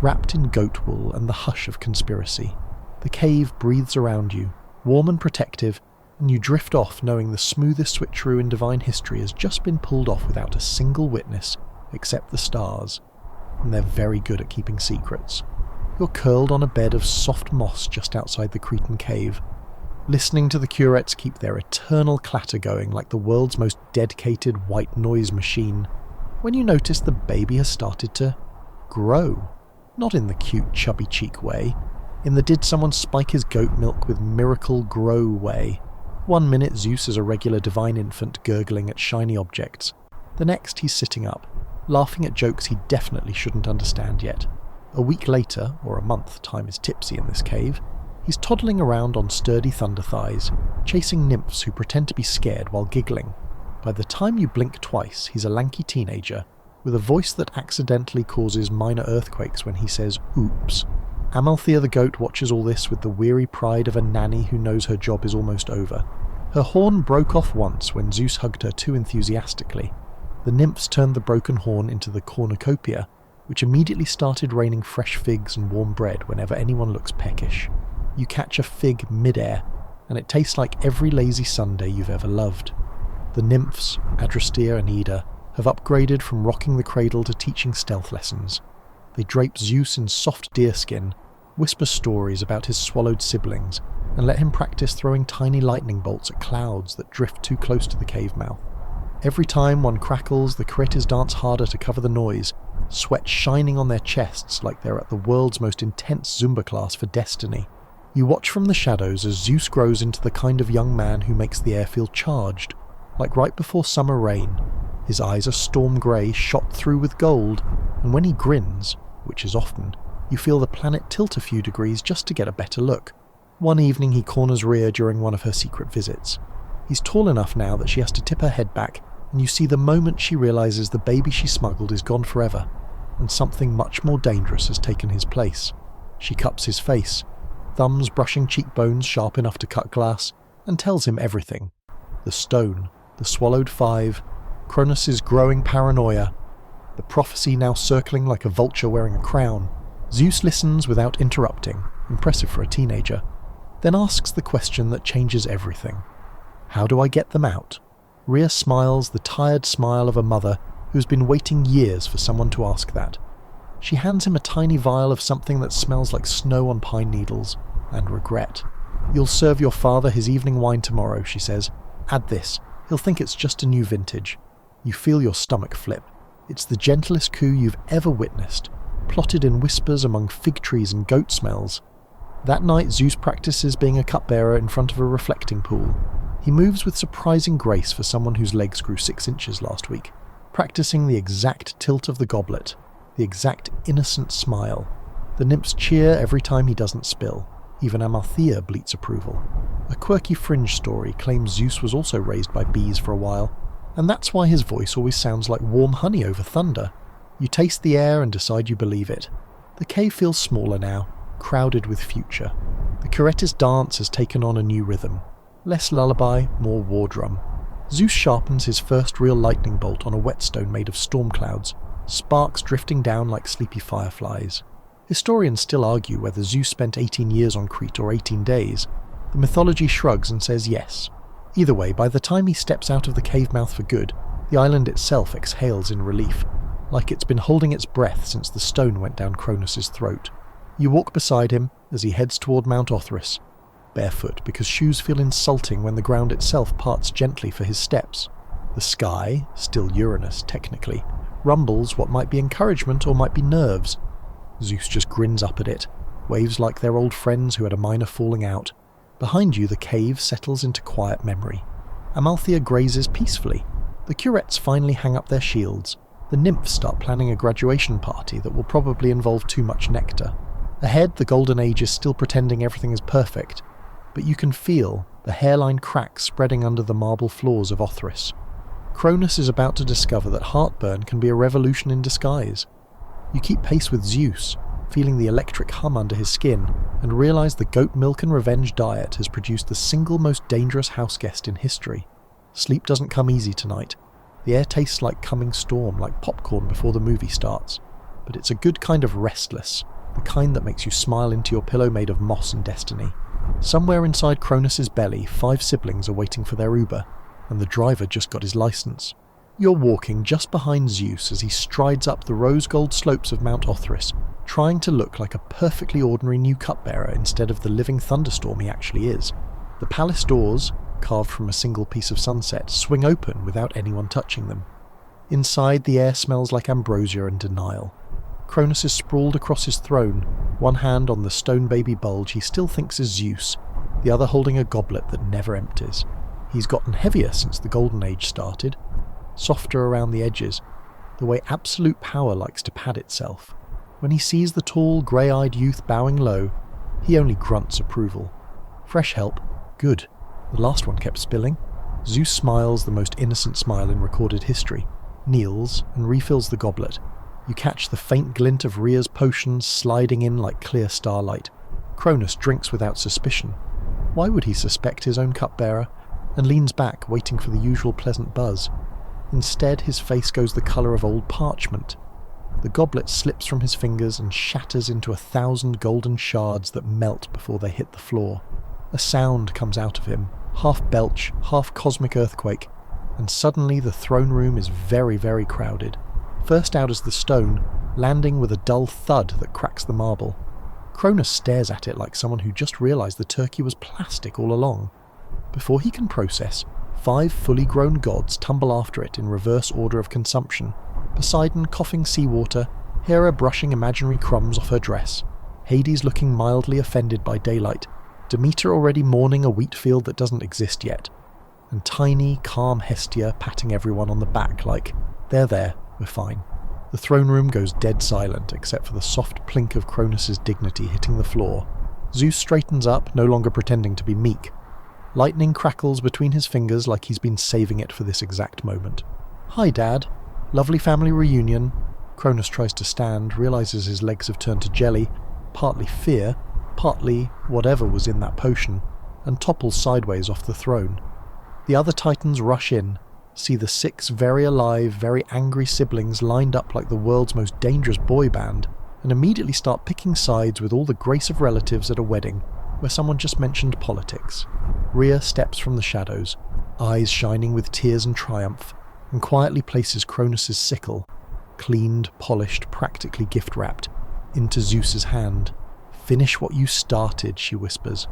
wrapped in goat wool and the hush of conspiracy. The cave breathes around you, warm and protective, and you drift off knowing the smoothest switcheroo in divine history has just been pulled off without a single witness, except the stars. And they're very good at keeping secrets. You're curled on a bed of soft moss just outside the Cretan cave. listening to the curettes keep their eternal clatter going like the world's most dedicated white noise machine, when you notice the baby has started to grow. Not in the cute chubby cheek way, in the did someone spike his goat milk with miracle grow way. One minute Zeus is a regular divine infant gurgling at shiny objects. The next he's sitting up, laughing at jokes he definitely shouldn't understand yet. A week later, or a month, time is tipsy in this cave, he's toddling around on sturdy thunder thighs, chasing nymphs who pretend to be scared while giggling. By the time you blink twice, he's a lanky teenager, with a voice that accidentally causes minor earthquakes when he says oops. Amalthea the goat watches all this with the weary pride of a nanny who knows her job is almost over. Her horn broke off once when Zeus hugged her too enthusiastically. The nymphs turned the broken horn into the cornucopia, which immediately started raining fresh figs and warm bread whenever anyone looks peckish. You catch a fig mid-air, and it tastes like every lazy Sunday you've ever loved. The nymphs, Adrastea and Ida, have upgraded from rocking the cradle to teaching stealth lessons. They drape Zeus in soft deerskin, whisper stories about his swallowed siblings, and let him practice throwing tiny lightning bolts at clouds that drift too close to the cave mouth. Every time one crackles, the critters dance harder to cover the noise, sweat shining on their chests like they're at the world's most intense Zumba class for destiny. You watch from the shadows as Zeus grows into the kind of young man who makes the air feel charged, like right before summer rain. His eyes are storm grey, shot through with gold, and when he grins, which is often, you feel the planet tilt a few degrees just to get a better look. One evening he corners Rhea during one of her secret visits. He's tall enough now that she has to tip her head back, and you see the moment she realises the baby she smuggled is gone forever, and something much more dangerous has taken his place. She cups his face, thumbs brushing cheekbones sharp enough to cut glass, and tells him everything. The stone, the swallowed five, Cronus' growing paranoia, the prophecy now circling like a vulture wearing a crown. Zeus listens without interrupting, impressive for a teenager, then asks the question that changes everything. How do I get them out? Rhea smiles the tired smile of a mother who's been waiting years for someone to ask that. She hands him a tiny vial of something that smells like snow on pine needles, and regret. You'll serve your father his evening wine tomorrow, she says. Add this. He'll think it's just a new vintage. You feel your stomach flip. It's the gentlest coup you've ever witnessed, plotted in whispers among fig trees and goat smells. That night Zeus practices being a cupbearer in front of a reflecting pool. He moves with surprising grace for someone whose legs grew 6 inches last week, practicing the exact tilt of the goblet, the exact innocent smile. The nymphs cheer every time he doesn't spill. Even Amalthea bleats approval. A quirky fringe story claims Zeus was also raised by bees for a while, and that's why his voice always sounds like warm honey over thunder. You taste the air and decide you believe it. The cave feels smaller now, crowded with future. The Curettis dance has taken on a new rhythm. Less lullaby, more war drum. Zeus sharpens his first real lightning bolt on a whetstone made of storm clouds, sparks drifting down like sleepy fireflies. Historians still argue whether Zeus spent 18 years on Crete or 18 days. The mythology shrugs and says yes. Either way, by the time he steps out of the cave mouth for good, the island itself exhales in relief, like it's been holding its breath since the stone went down Cronus' throat. You walk beside him as he heads toward Mount Othrys, barefoot because shoes feel insulting when the ground itself parts gently for his steps. The sky, still Uranus technically, rumbles what might be encouragement or might be nerves. Zeus just grins up at it, waves like they're old friends who had a minor falling out. Behind you the cave settles into quiet memory. Amalthea grazes peacefully. The curettes finally hang up their shields. The nymphs start planning a graduation party that will probably involve too much nectar. Ahead, the Golden Age is still pretending everything is perfect, but you can feel the hairline cracks spreading under the marble floors of Othrys. Cronus is about to discover that heartburn can be a revolution in disguise. You keep pace with Zeus, feeling the electric hum under his skin, and realise the goat milk and revenge diet has produced the single most dangerous houseguest in history. Sleep doesn't come easy tonight. The air tastes like coming storm, like popcorn before the movie starts. But it's a good kind of restless, the kind that makes you smile into your pillow made of moss and destiny. Somewhere inside Cronus' belly, 5 siblings are waiting for their Uber, and the driver just got his license. You're walking just behind Zeus as he strides up the rose-gold slopes of Mount Othrys, trying to look like a perfectly ordinary new cupbearer instead of the living thunderstorm he actually is. The palace doors, carved from a single piece of sunset, swing open without anyone touching them. Inside, the air smells like ambrosia and denial. Cronus is sprawled across his throne, one hand on the stone baby bulge he still thinks is Zeus, the other holding a goblet that never empties. He's gotten heavier since the Golden Age started, softer around the edges, the way absolute power likes to pad itself. When he sees the tall, grey-eyed youth bowing low, he only grunts approval. Fresh help? Good. The last one kept spilling. Zeus smiles the most innocent smile in recorded history, kneels and refills the goblet. You catch the faint glint of Rhea's potions sliding in like clear starlight. Cronus drinks without suspicion. Why would he suspect his own cupbearer? And leans back, waiting for the usual pleasant buzz. Instead, his face goes the colour of old parchment. The goblet slips from his fingers and shatters into 1,000 golden shards that melt before they hit the floor. A sound comes out of him, half belch, half cosmic earthquake, and suddenly the throne room is very, very crowded. First out is the stone, landing with a dull thud that cracks the marble. Cronus stares at it like someone who just realised the turkey was plastic all along. Before he can process, 5 fully grown gods tumble after it in reverse order of consumption. Poseidon coughing seawater, Hera brushing imaginary crumbs off her dress, Hades looking mildly offended by daylight, Demeter already mourning a wheat field that doesn't exist yet, and tiny, calm Hestia patting everyone on the back like, there, we're fine. The throne room goes dead silent except for the soft plink of Cronus's dignity hitting the floor. Zeus straightens up, no longer pretending to be meek. Lightning crackles between his fingers like he's been saving it for this exact moment. Hi, Dad. Lovely family reunion. Cronus tries to stand, realises his legs have turned to jelly, partly fear, partly whatever was in that potion, and topples sideways off the throne. The other titans rush in, see the 6 very alive, very angry siblings lined up like the world's most dangerous boy band, and immediately start picking sides with all the grace of relatives at a wedding where someone just mentioned politics. Rhea steps from the shadows, eyes shining with tears and triumph, and quietly places Cronus's sickle, cleaned, polished, practically gift-wrapped, into Zeus's hand. Finish what you started, she whispers,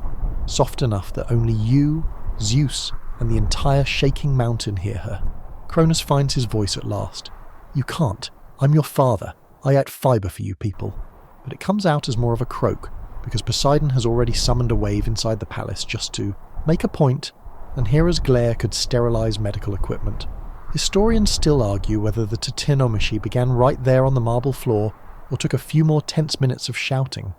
soft enough that only you, Zeus, and the entire shaking mountain hear her. Cronus finds his voice at last. You can't. I'm your father. I ate fibre for you people. But it comes out as more of a croak, because Poseidon has already summoned a wave inside the palace just to make a point, and Hera's glare could sterilise medical equipment. Historians still argue whether the Titanomachy began right there on the marble floor, or took a few more tense minutes of shouting.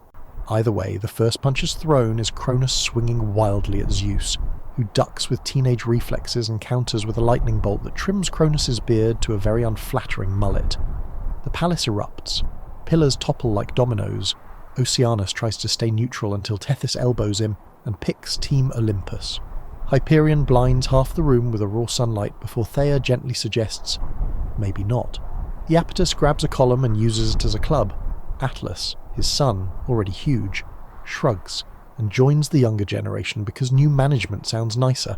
Either way, the first punch is thrown is Cronus swinging wildly at Zeus, who ducks with teenage reflexes and counters with a lightning bolt that trims Cronus's beard to a very unflattering mullet. The palace erupts. Pillars topple like dominoes. Oceanus tries to stay neutral until Tethys elbows him and picks Team Olympus. Hyperion blinds half the room with a raw sunlight before Thea gently suggests, maybe not. Iapetus grabs a column and uses it as a club. Atlas, his son, already huge, shrugs and joins the younger generation because new management sounds nicer.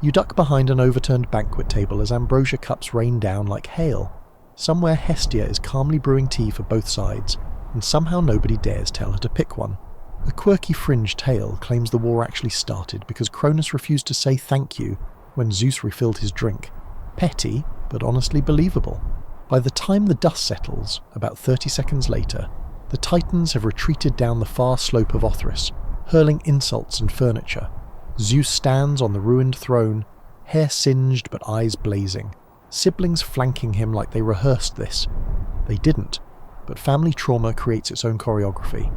You duck behind an overturned banquet table as ambrosia cups rain down like hail. Somewhere Hestia is calmly brewing tea for both sides, and somehow nobody dares tell her to pick one. A quirky fringe tale claims the war actually started because Cronus refused to say thank you when Zeus refilled his drink. Petty, but honestly believable. By the time the dust settles, about 30 seconds later, the Titans have retreated down the far slope of Othrys, hurling insults and furniture. Zeus stands on the ruined throne, hair singed but eyes blazing, siblings flanking him like they rehearsed this. They didn't, but family trauma creates its own choreography.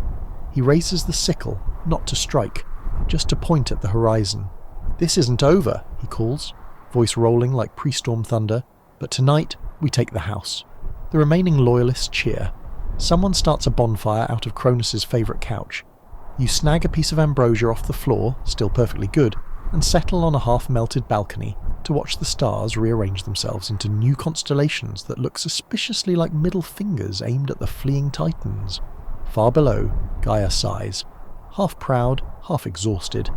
He raises the sickle, not to strike, just to point at the horizon. This isn't over, he calls, voice rolling like pre-storm thunder, but tonight we take the house. The remaining loyalists cheer. Someone starts a bonfire out of Cronus's favourite couch. You snag a piece of ambrosia off the floor, still perfectly good, and settle on a half-melted balcony to watch the stars rearrange themselves into new constellations that look suspiciously like middle fingers aimed at the fleeing Titans. Far below, Gaia sighs, half proud, half exhausted,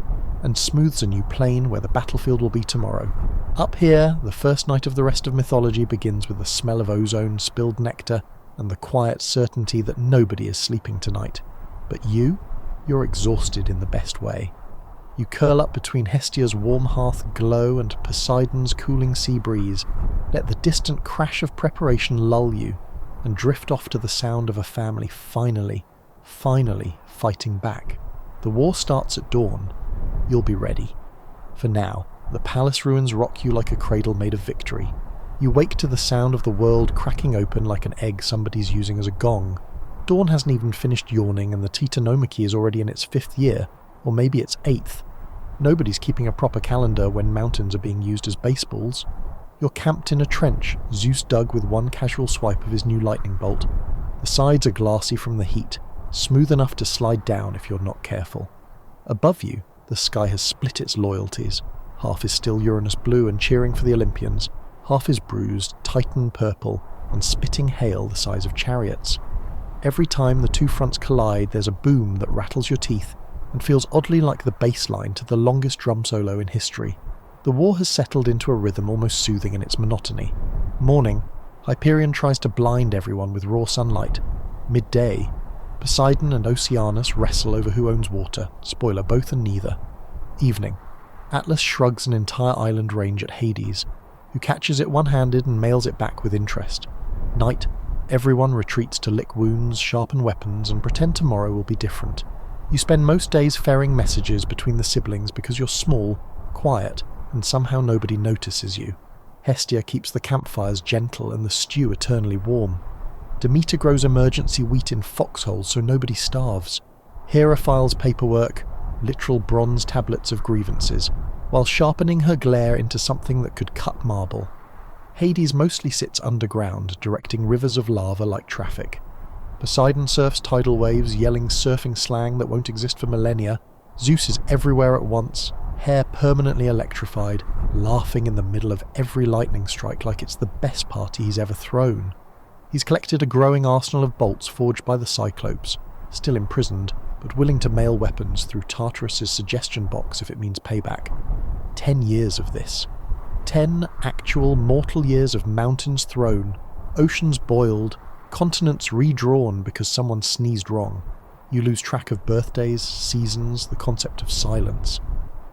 and smooths a new plane where the battlefield will be tomorrow. Up here, the first night of the rest of mythology begins with the smell of ozone, spilled nectar, and the quiet certainty that nobody is sleeping tonight. But you're exhausted in the best way. You curl up between Hestia's warm hearth glow and Poseidon's cooling sea breeze. Let the distant crash of preparation lull you, and drift off to the sound of a family finally fighting back. The war starts at dawn. You'll be ready. For now, the palace ruins rock you like a cradle made of victory. You wake to the sound of the world cracking open like an egg somebody's using as a gong. Dawn hasn't even finished yawning and the Titanomachy is already in its 5th year, or maybe its 8th. Nobody's keeping a proper calendar when mountains are being used as baseballs. You're camped in a trench Zeus dug with one casual swipe of his new lightning bolt. The sides are glassy from the heat, smooth enough to slide down if you're not careful. Above you, the sky has split its loyalties. Half is still Uranus blue and cheering for the Olympians, half is bruised, Titan purple, and spitting hail the size of chariots. Every time the two fronts collide, there's a boom that rattles your teeth and feels oddly like the bass line to the longest drum solo in history. The war has settled into a rhythm almost soothing in its monotony. Morning, Hyperion tries to blind everyone with raw sunlight. Midday, Poseidon and Oceanus wrestle over who owns water, spoiler both and neither. Evening, Atlas shrugs an entire island range at Hades, who catches it one-handed and mails it back with interest. Night, everyone retreats to lick wounds, sharpen weapons, and pretend tomorrow will be different. You spend most days ferrying messages between the siblings because you're small, quiet, and somehow nobody notices you. Hestia keeps the campfires gentle and the stew eternally warm. Demeter grows emergency wheat in foxholes so nobody starves. Hera files paperwork, literal bronze tablets of grievances, while sharpening her glare into something that could cut marble. Hades mostly sits underground, directing rivers of lava like traffic. Poseidon surfs tidal waves, yelling surfing slang that won't exist for millennia. Zeus is everywhere at once, hair permanently electrified, laughing in the middle of every lightning strike like it's the best party he's ever thrown. He's collected a growing arsenal of bolts forged by the Cyclopes, still imprisoned, but willing to mail weapons through Tartarus's suggestion box if it means payback. 10 years of this. 10 actual mortal years of mountains thrown, oceans boiled, continents redrawn because someone sneezed wrong. You lose track of birthdays, seasons, the concept of silence.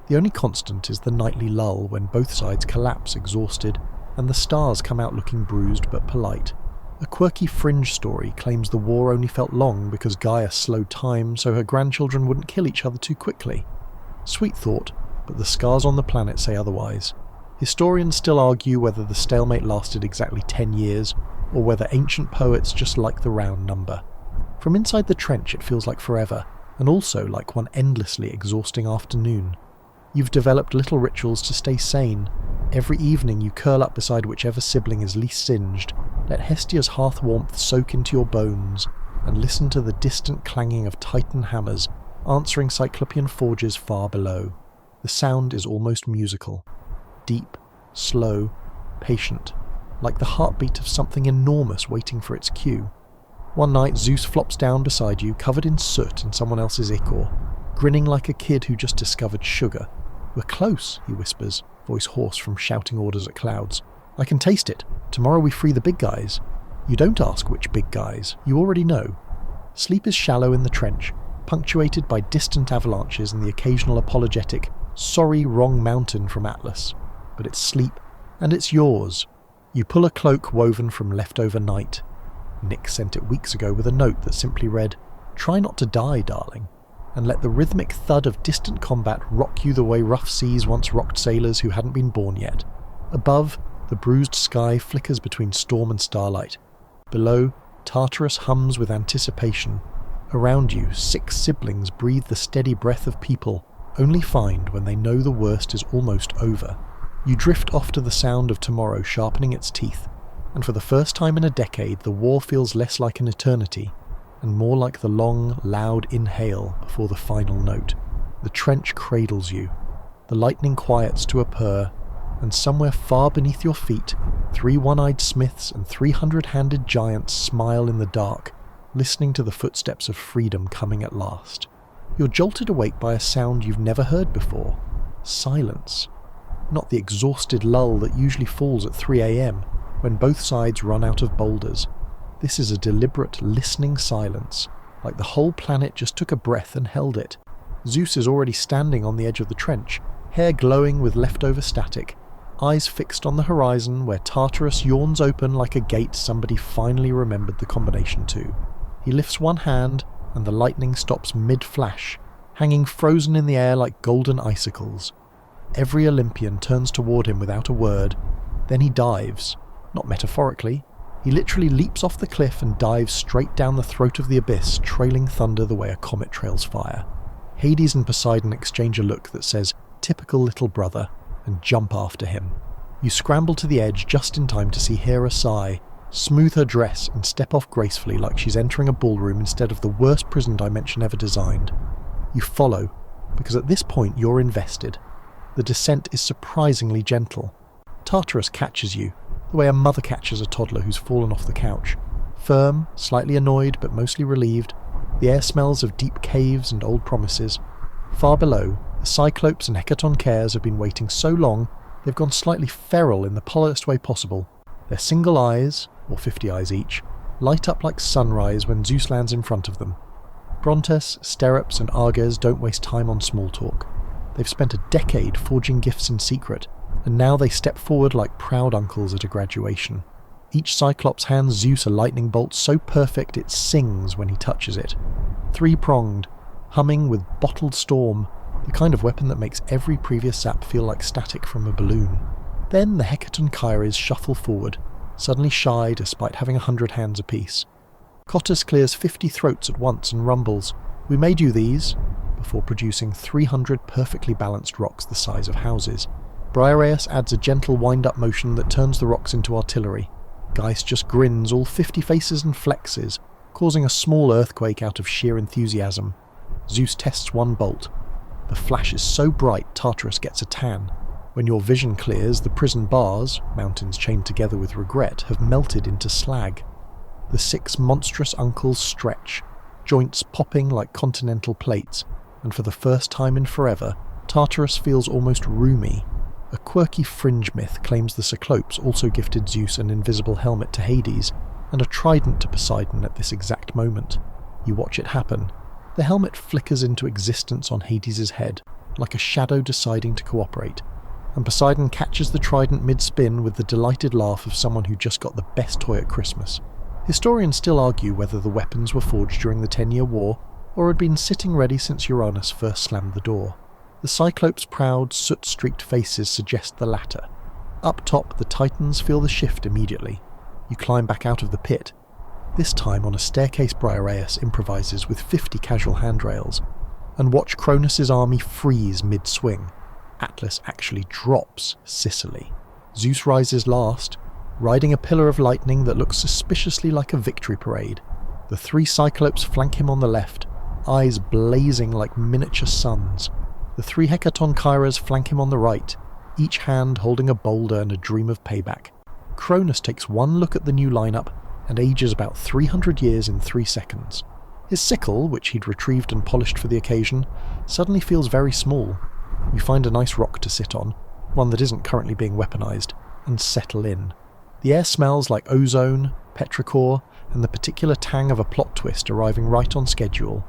The only constant is the nightly lull when both sides collapse exhausted, and the stars come out looking bruised but polite. A quirky fringe story claims the war only felt long because Gaia slowed time so her grandchildren wouldn't kill each other too quickly. Sweet thought, but the scars on the planet say otherwise. Historians still argue whether the stalemate lasted exactly 10 years, or whether ancient poets just like the round number. From inside the trench it feels like forever, and also like one endlessly exhausting afternoon. You've developed little rituals to stay sane. Every evening you curl up beside whichever sibling is least singed, let Hestia's hearth warmth soak into your bones, and listen to the distant clanging of Titan hammers answering Cyclopean forges far below. The sound is almost musical. Deep, slow, patient, like the heartbeat of something enormous waiting for its cue. One night Zeus flops down beside you, covered in soot and someone else's ichor, grinning like a kid who just discovered sugar. "We're close," he whispers, voice hoarse from shouting orders at clouds. "I can taste it. Tomorrow we free the big guys." You don't ask which big guys, you already know. Sleep is shallow in the trench, punctuated by distant avalanches and the occasional apologetic, "Sorry, wrong mountain" from Atlas. But it's sleep, and it's yours. You pull a cloak woven from leftover night. Nick sent it weeks ago with a note that simply read, "Try not to die, darling," and let the rhythmic thud of distant combat rock you the way rough seas once rocked sailors who hadn't been born yet. Above, the bruised sky flickers between storm and starlight. Below, Tartarus hums with anticipation. Around you, 6 siblings breathe the steady breath of people, only find when they know the worst is almost over. You drift off to the sound of tomorrow sharpening its teeth, and for the first time in a decade the war feels less like an eternity, and more like the long, loud inhale before the final note. The trench cradles you. The lightning quiets to a purr, and somewhere far beneath your feet, 3 one-eyed smiths and 300-handed giants smile in the dark, listening to the footsteps of freedom coming at last. You're jolted awake by a sound you've never heard before. Silence. Not the exhausted lull that usually falls at 3 a.m, when both sides run out of boulders. This is a deliberate, listening silence, like the whole planet just took a breath and held it. Zeus is already standing on the edge of the trench, hair glowing with leftover static, eyes fixed on the horizon where Tartarus yawns open like a gate somebody finally remembered the combination to. He lifts one hand, and the lightning stops mid-flash, hanging frozen in the air like golden icicles. Every Olympian turns toward him without a word, then he dives. Not metaphorically. He literally leaps off the cliff and dives straight down the throat of the abyss, trailing thunder the way a comet trails fire. Hades and Poseidon exchange a look that says, "Typical little brother," and jump after him. You scramble to the edge just in time to see Hera sigh, smooth her dress and step off gracefully like she's entering a ballroom instead of the worst prison dimension ever designed. You follow, because at this point you're invested. The descent is surprisingly gentle. Tartarus catches you, the way a mother catches a toddler who's fallen off the couch. Firm, slightly annoyed but mostly relieved, the air smells of deep caves and old promises. Far below, the Cyclopes and Hecatoncheires have been waiting so long they've gone slightly feral in the politest way possible. Their single eyes, or 50 eyes each, light up like sunrise when Zeus lands in front of them. Brontes, Sterops and Arges don't waste time on small talk. They've spent a decade forging gifts in secret, and now they step forward like proud uncles at a graduation. Each Cyclops hands Zeus a lightning bolt so perfect it sings when he touches it. Three-pronged, humming with bottled storm, the kind of weapon that makes every previous sap feel like static from a balloon. Then the Hecatoncheires shuffle forward, suddenly shy despite having 100 hands apiece. Cottus clears 50 throats at once and rumbles, "We made you these," before producing 300 perfectly balanced rocks the size of houses. Briareus adds a gentle wind-up motion that turns the rocks into artillery. Geist just grins all 50 faces and flexes, causing a small earthquake out of sheer enthusiasm. Zeus tests one bolt. The flash is so bright Tartarus gets a tan. When your vision clears, the prison bars, mountains chained together with regret, have melted into slag. The 6 monstrous uncles stretch, joints popping like continental plates, and for the first time in forever, Tartarus feels almost roomy. A quirky fringe myth claims the Cyclopes also gifted Zeus an invisible helmet to Hades, and a trident to Poseidon at this exact moment. You watch it happen. The helmet flickers into existence on Hades' head, like a shadow deciding to cooperate, and Poseidon catches the trident mid-spin with the delighted laugh of someone who just got the best toy at Christmas. Historians still argue whether the weapons were forged during the 10-Year War, or had been sitting ready since Uranus first slammed the door. The Cyclops' proud, soot-streaked faces suggest the latter. Up top, the Titans feel the shift immediately. You climb back out of the pit. This time on a staircase Briareus improvises with 50 casual handrails, and watch Cronus' army freeze mid-swing. Atlas actually drops Sicily. Zeus rises last, riding a pillar of lightning that looks suspiciously like a victory parade. The 3 Cyclopes flank him on the left, eyes blazing like miniature suns. The 3 Hecatoncheires flank him on the right, each hand holding a boulder and a dream of payback. Cronus takes one look at the new lineup and ages about 300 years in 3 seconds. His sickle, which he'd retrieved and polished for the occasion, suddenly feels very small. You find a nice rock to sit on, one that isn't currently being weaponized, and settle in. The air smells like ozone, petrichor, and the particular tang of a plot twist arriving right on schedule.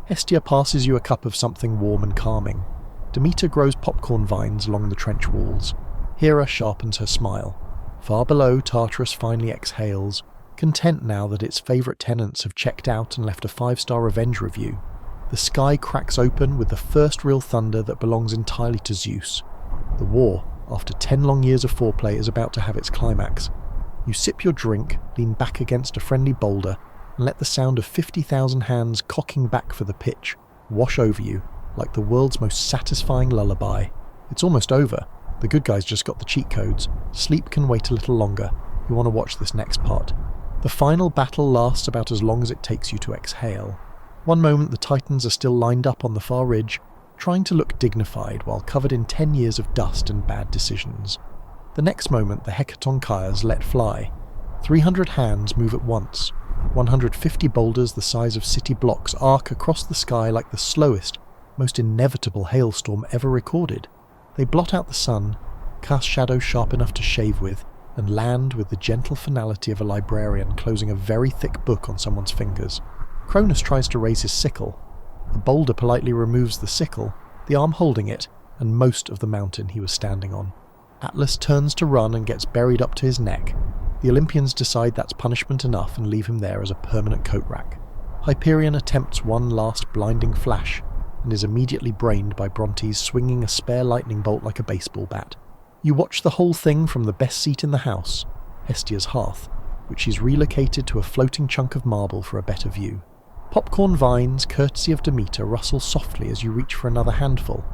Hestia passes you a cup of something warm and calming. Demeter grows popcorn vines along the trench walls. Hera sharpens her smile. Far below, Tartarus finally exhales, content now that its favourite tenants have checked out and left a 5-star revenge review. The sky cracks open with the first real thunder that belongs entirely to Zeus. The war, after 10 long years of foreplay, is about to have its climax. You sip your drink, lean back against a friendly boulder, and let the sound of 50,000 hands cocking back for the pitch wash over you like the world's most satisfying lullaby. It's almost over. The good guys just got the cheat codes. Sleep can wait a little longer. You want to watch this next part. The final battle lasts about as long as it takes you to exhale. One moment the Titans are still lined up on the far ridge, trying to look dignified while covered in 10 years of dust and bad decisions. The next moment the Hecatoncheires let fly. 300 hands move at once. 150 boulders the size of city blocks arc across the sky like the slowest, most inevitable hailstorm ever recorded. They blot out the sun, cast shadows sharp enough to shave with, and land with the gentle finality of a librarian closing a very thick book on someone's fingers. Cronus tries to raise his sickle. A boulder politely removes the sickle, the arm holding it, and most of the mountain he was standing on. Atlas turns to run and gets buried up to his neck. The Olympians decide that's punishment enough and leave him there as a permanent coat rack. Hyperion attempts one last blinding flash, and is immediately brained by Brontes swinging a spare lightning bolt like a baseball bat. You watch the whole thing from the best seat in the house, Hestia's hearth, which she's relocated to a floating chunk of marble for a better view. Popcorn vines, courtesy of Demeter, rustle softly as you reach for another handful.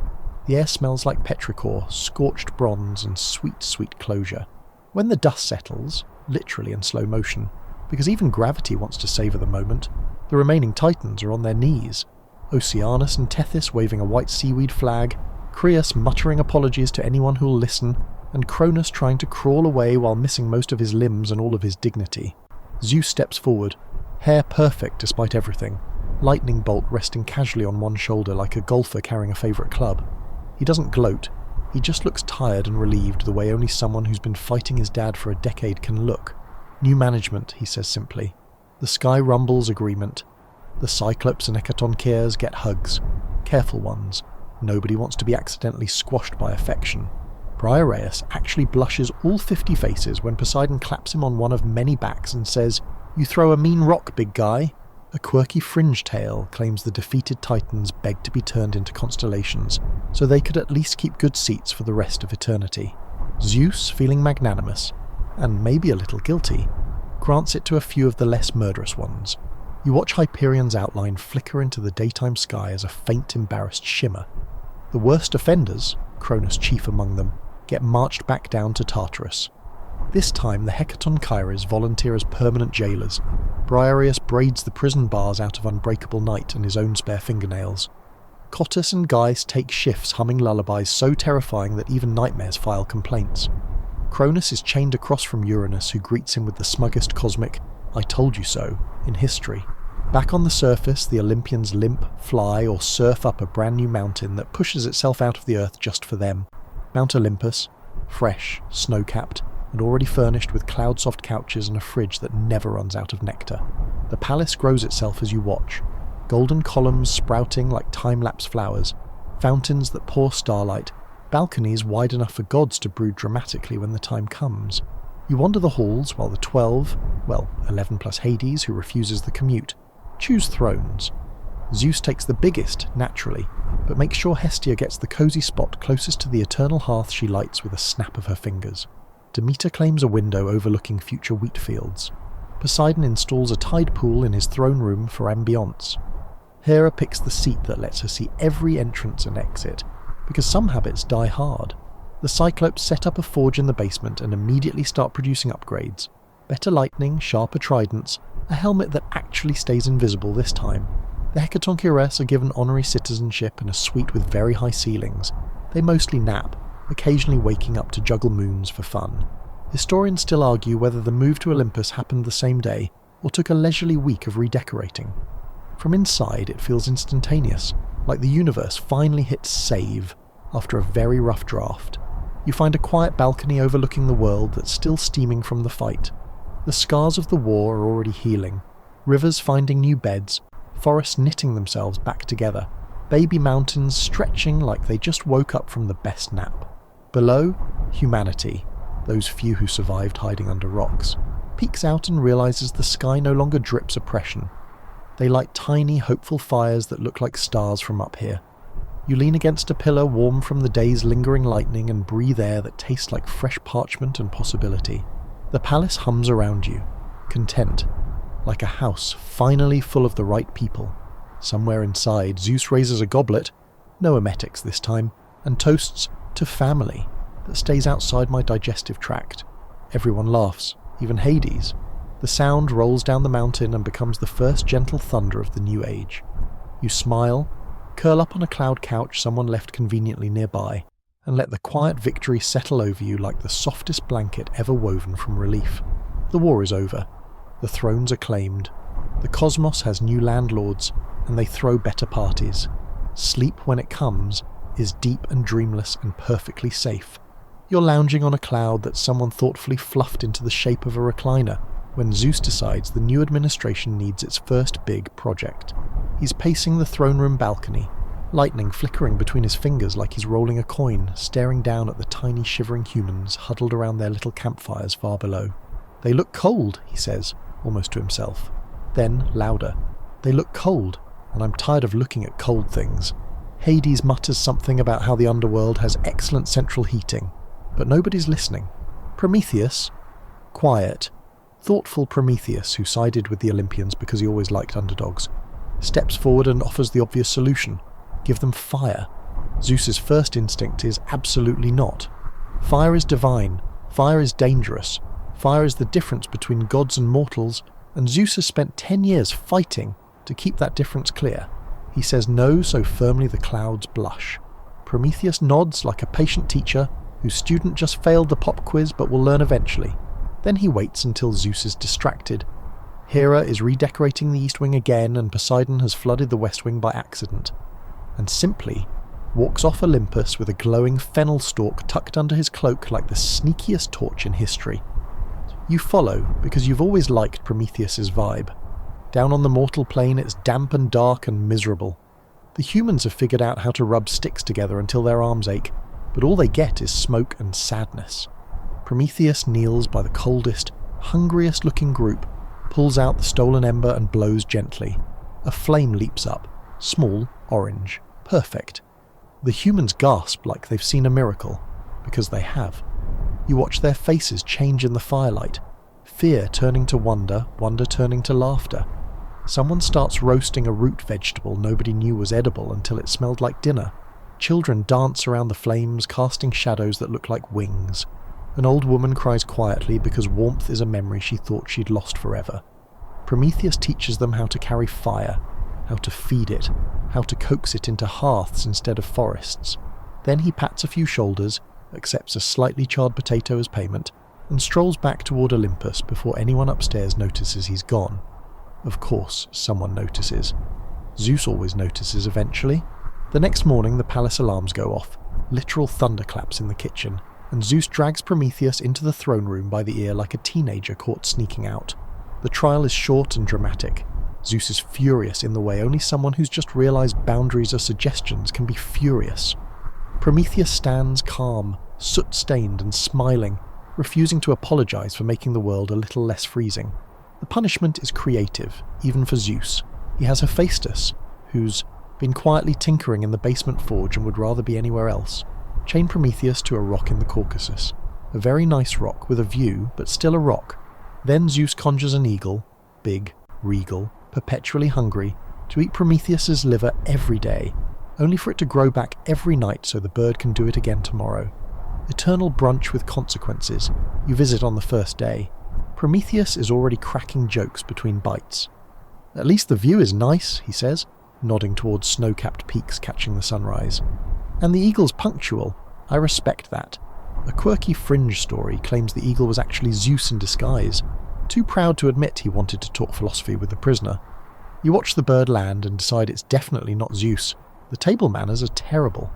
The air smells like petrichor, scorched bronze, and sweet, sweet closure. When the dust settles, literally in slow motion, because even gravity wants to savour the moment, the remaining Titans are on their knees. Oceanus and Tethys waving a white seaweed flag, Creus muttering apologies to anyone who'll listen, and Cronus trying to crawl away while missing most of his limbs and all of his dignity. Zeus steps forward, hair perfect despite everything, lightning bolt resting casually on one shoulder like a golfer carrying a favourite club. He doesn't gloat, he just looks tired and relieved the way only someone who's been fighting his dad for a decade can look. New management, he says simply. The sky rumbles agreement. The Cyclops and Hecatoncheires get hugs. Careful ones. Nobody wants to be accidentally squashed by affection. Briareus actually blushes all 50 faces when Poseidon claps him on one of many backs and says, "You throw a mean rock, big guy." A quirky fringe tale claims the defeated Titans begged to be turned into constellations, so they could at least keep good seats for the rest of eternity. Zeus, feeling magnanimous, and maybe a little guilty, grants it to a few of the less murderous ones. You watch Hyperion's outline flicker into the daytime sky as a faint, embarrassed shimmer. The worst offenders, Cronus chief among them, get marched back down to Tartarus. This time the Hecatoncheires volunteer as permanent jailers. Briareus braids the prison bars out of unbreakable night and his own spare fingernails. Cottus and Gaius take shifts humming lullabies so terrifying that even nightmares file complaints. Cronus is chained across from Uranus, who greets him with the smuggest cosmic "I told you so" in history. Back on the surface, the Olympians limp, fly, or surf up a brand new mountain that pushes itself out of the earth just for them. Mount Olympus, fresh, snow-capped, and already furnished with cloud-soft couches and a fridge that never runs out of nectar. The palace grows itself as you watch, golden columns sprouting like time-lapse flowers, fountains that pour starlight, balconies wide enough for gods to brood dramatically when the time comes. You wander the halls while the 11 plus Hades, who refuses the commute, choose thrones. Zeus takes the biggest, naturally, but makes sure Hestia gets the cosy spot closest to the eternal hearth she lights with a snap of her fingers. Demeter claims a window overlooking future wheat fields. Poseidon installs a tide pool in his throne room for ambience. Hera picks the seat that lets her see every entrance and exit, because some habits die hard. The Cyclops set up a forge in the basement and immediately start producing upgrades. Better lightning, sharper tridents, a helmet that actually stays invisible this time. The Hecatoncheires are given honorary citizenship and a suite with very high ceilings. They mostly nap, occasionally waking up to juggle moons for fun. Historians still argue whether the move to Olympus happened the same day, or took a leisurely week of redecorating. From inside it feels instantaneous, like the universe finally hits save after a very rough draft. You find a quiet balcony overlooking the world that's still steaming from the fight. The scars of the war are already healing, rivers finding new beds, forests knitting themselves back together, baby mountains stretching like they just woke up from the best nap. Below, humanity, those few who survived hiding under rocks, peeks out and realizes the sky no longer drips oppression. They light tiny, hopeful fires that look like stars from up here. You lean against a pillar warm from the day's lingering lightning and breathe air that tastes like fresh parchment and possibility. The palace hums around you, content, like a house finally full of the right people. Somewhere inside, Zeus raises a goblet, no emetics this time, and toasts to family that stays outside my digestive tract. Everyone laughs, even Hades. The sound rolls down the mountain and becomes the first gentle thunder of the new age. You smile, curl up on a cloud couch someone left conveniently nearby, and let the quiet victory settle over you like the softest blanket ever woven from relief. The war is over. The thrones are claimed. The cosmos has new landlords, and they throw better parties. Sleep, when it comes, is deep and dreamless and perfectly safe. You're lounging on a cloud that someone thoughtfully fluffed into the shape of a recliner when Zeus decides the new administration needs its first big project. He He's pacing the throne room balcony, lightning flickering between his fingers like he's rolling a coin, staring down at the tiny shivering humans huddled around their little campfires far below. "They look cold," he says, almost to himself. Then, louder, "They look cold, and I'm tired of looking at cold things." Hades mutters something about how the underworld has excellent central heating, but nobody's listening. Prometheus, quiet, thoughtful Prometheus, who sided with the Olympians because he always liked underdogs, steps forward and offers the obvious solution: give them fire. Zeus's first instinct is absolutely not. Fire is divine, fire is dangerous, fire is the difference between gods and mortals, and Zeus has spent 10 years fighting to keep that difference clear. He says no so firmly the clouds blush. Prometheus nods like a patient teacher whose student just failed the pop quiz but will learn eventually. Then he waits until Zeus is distracted. Hera is redecorating the East Wing again, and Poseidon has flooded the West Wing by accident, and simply walks off Olympus with a glowing fennel stalk tucked under his cloak like the sneakiest torch in history. You follow because you've always liked Prometheus's vibe. Down on the mortal plane it's damp and dark and miserable. The humans have figured out how to rub sticks together until their arms ache, but all they get is smoke and sadness. Prometheus kneels by the coldest, hungriest looking group, pulls out the stolen ember and blows gently. A flame leaps up, small, orange, perfect. The humans gasp like they've seen a miracle, because they have. You watch their faces change in the firelight, fear turning to wonder, wonder turning to laughter. Someone starts roasting a root vegetable nobody knew was edible until it smelled like dinner. Children dance around the flames, casting shadows that look like wings. An old woman cries quietly because warmth is a memory she thought she'd lost forever. Prometheus teaches them how to carry fire, how to feed it, how to coax it into hearths instead of forests. Then he pats a few shoulders, accepts a slightly charred potato as payment, and strolls back toward Olympus before anyone upstairs notices he's gone. Of course, someone notices. Zeus always notices eventually. The next morning the palace alarms go off, literal thunderclaps in the kitchen, and Zeus drags Prometheus into the throne room by the ear like a teenager caught sneaking out. The trial is short and dramatic. Zeus is furious in the way only someone who's just realized boundaries are suggestions can be furious. Prometheus stands calm, soot-stained and smiling, refusing to apologize for making the world a little less freezing. The punishment is creative, even for Zeus. He has Hephaestus, who's been quietly tinkering in the basement forge and would rather be anywhere else. Chain Prometheus to a rock in the Caucasus. A very nice rock with a view, but still a rock. Then Zeus conjures an eagle, big, regal, perpetually hungry, to eat Prometheus's liver every day, only for it to grow back every night so the bird can do it again tomorrow. Eternal brunch with consequences. You visit on the first day. Prometheus is already cracking jokes between bites. "At least the view is nice," he says, nodding towards snow-capped peaks catching the sunrise. "And the eagle's punctual. I respect that." A quirky fringe story claims the eagle was actually Zeus in disguise, too proud to admit he wanted to talk philosophy with the prisoner. You watch the bird land and decide it's definitely not Zeus. The table manners are terrible.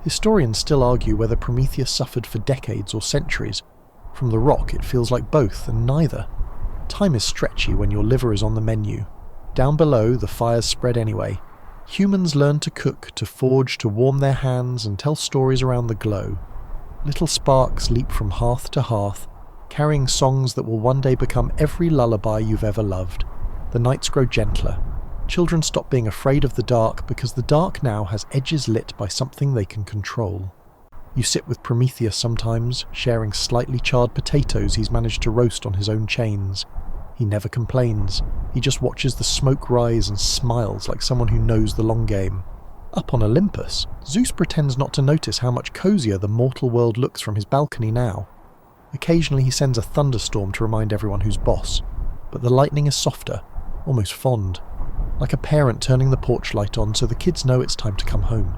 Historians still argue whether Prometheus suffered for decades or centuries. From the rock it feels like both and neither. Time is stretchy when your liver is on the menu. Down below the fires spread anyway. Humans learn to cook, to forge, to warm their hands and tell stories around the glow. Little sparks leap from hearth to hearth, carrying songs that will one day become every lullaby you've ever loved. The nights grow gentler. Children stop being afraid of the dark because the dark now has edges lit by something they can control. You sit with Prometheus sometimes, sharing slightly charred potatoes he's managed to roast on his own chains. He never complains. He just watches the smoke rise and smiles like someone who knows the long game. Up on Olympus, Zeus pretends not to notice how much cozier the mortal world looks from his balcony now. Occasionally he sends a thunderstorm to remind everyone who's boss, but the lightning is softer, almost fond, like a parent turning the porch light on so the kids know it's time to come home.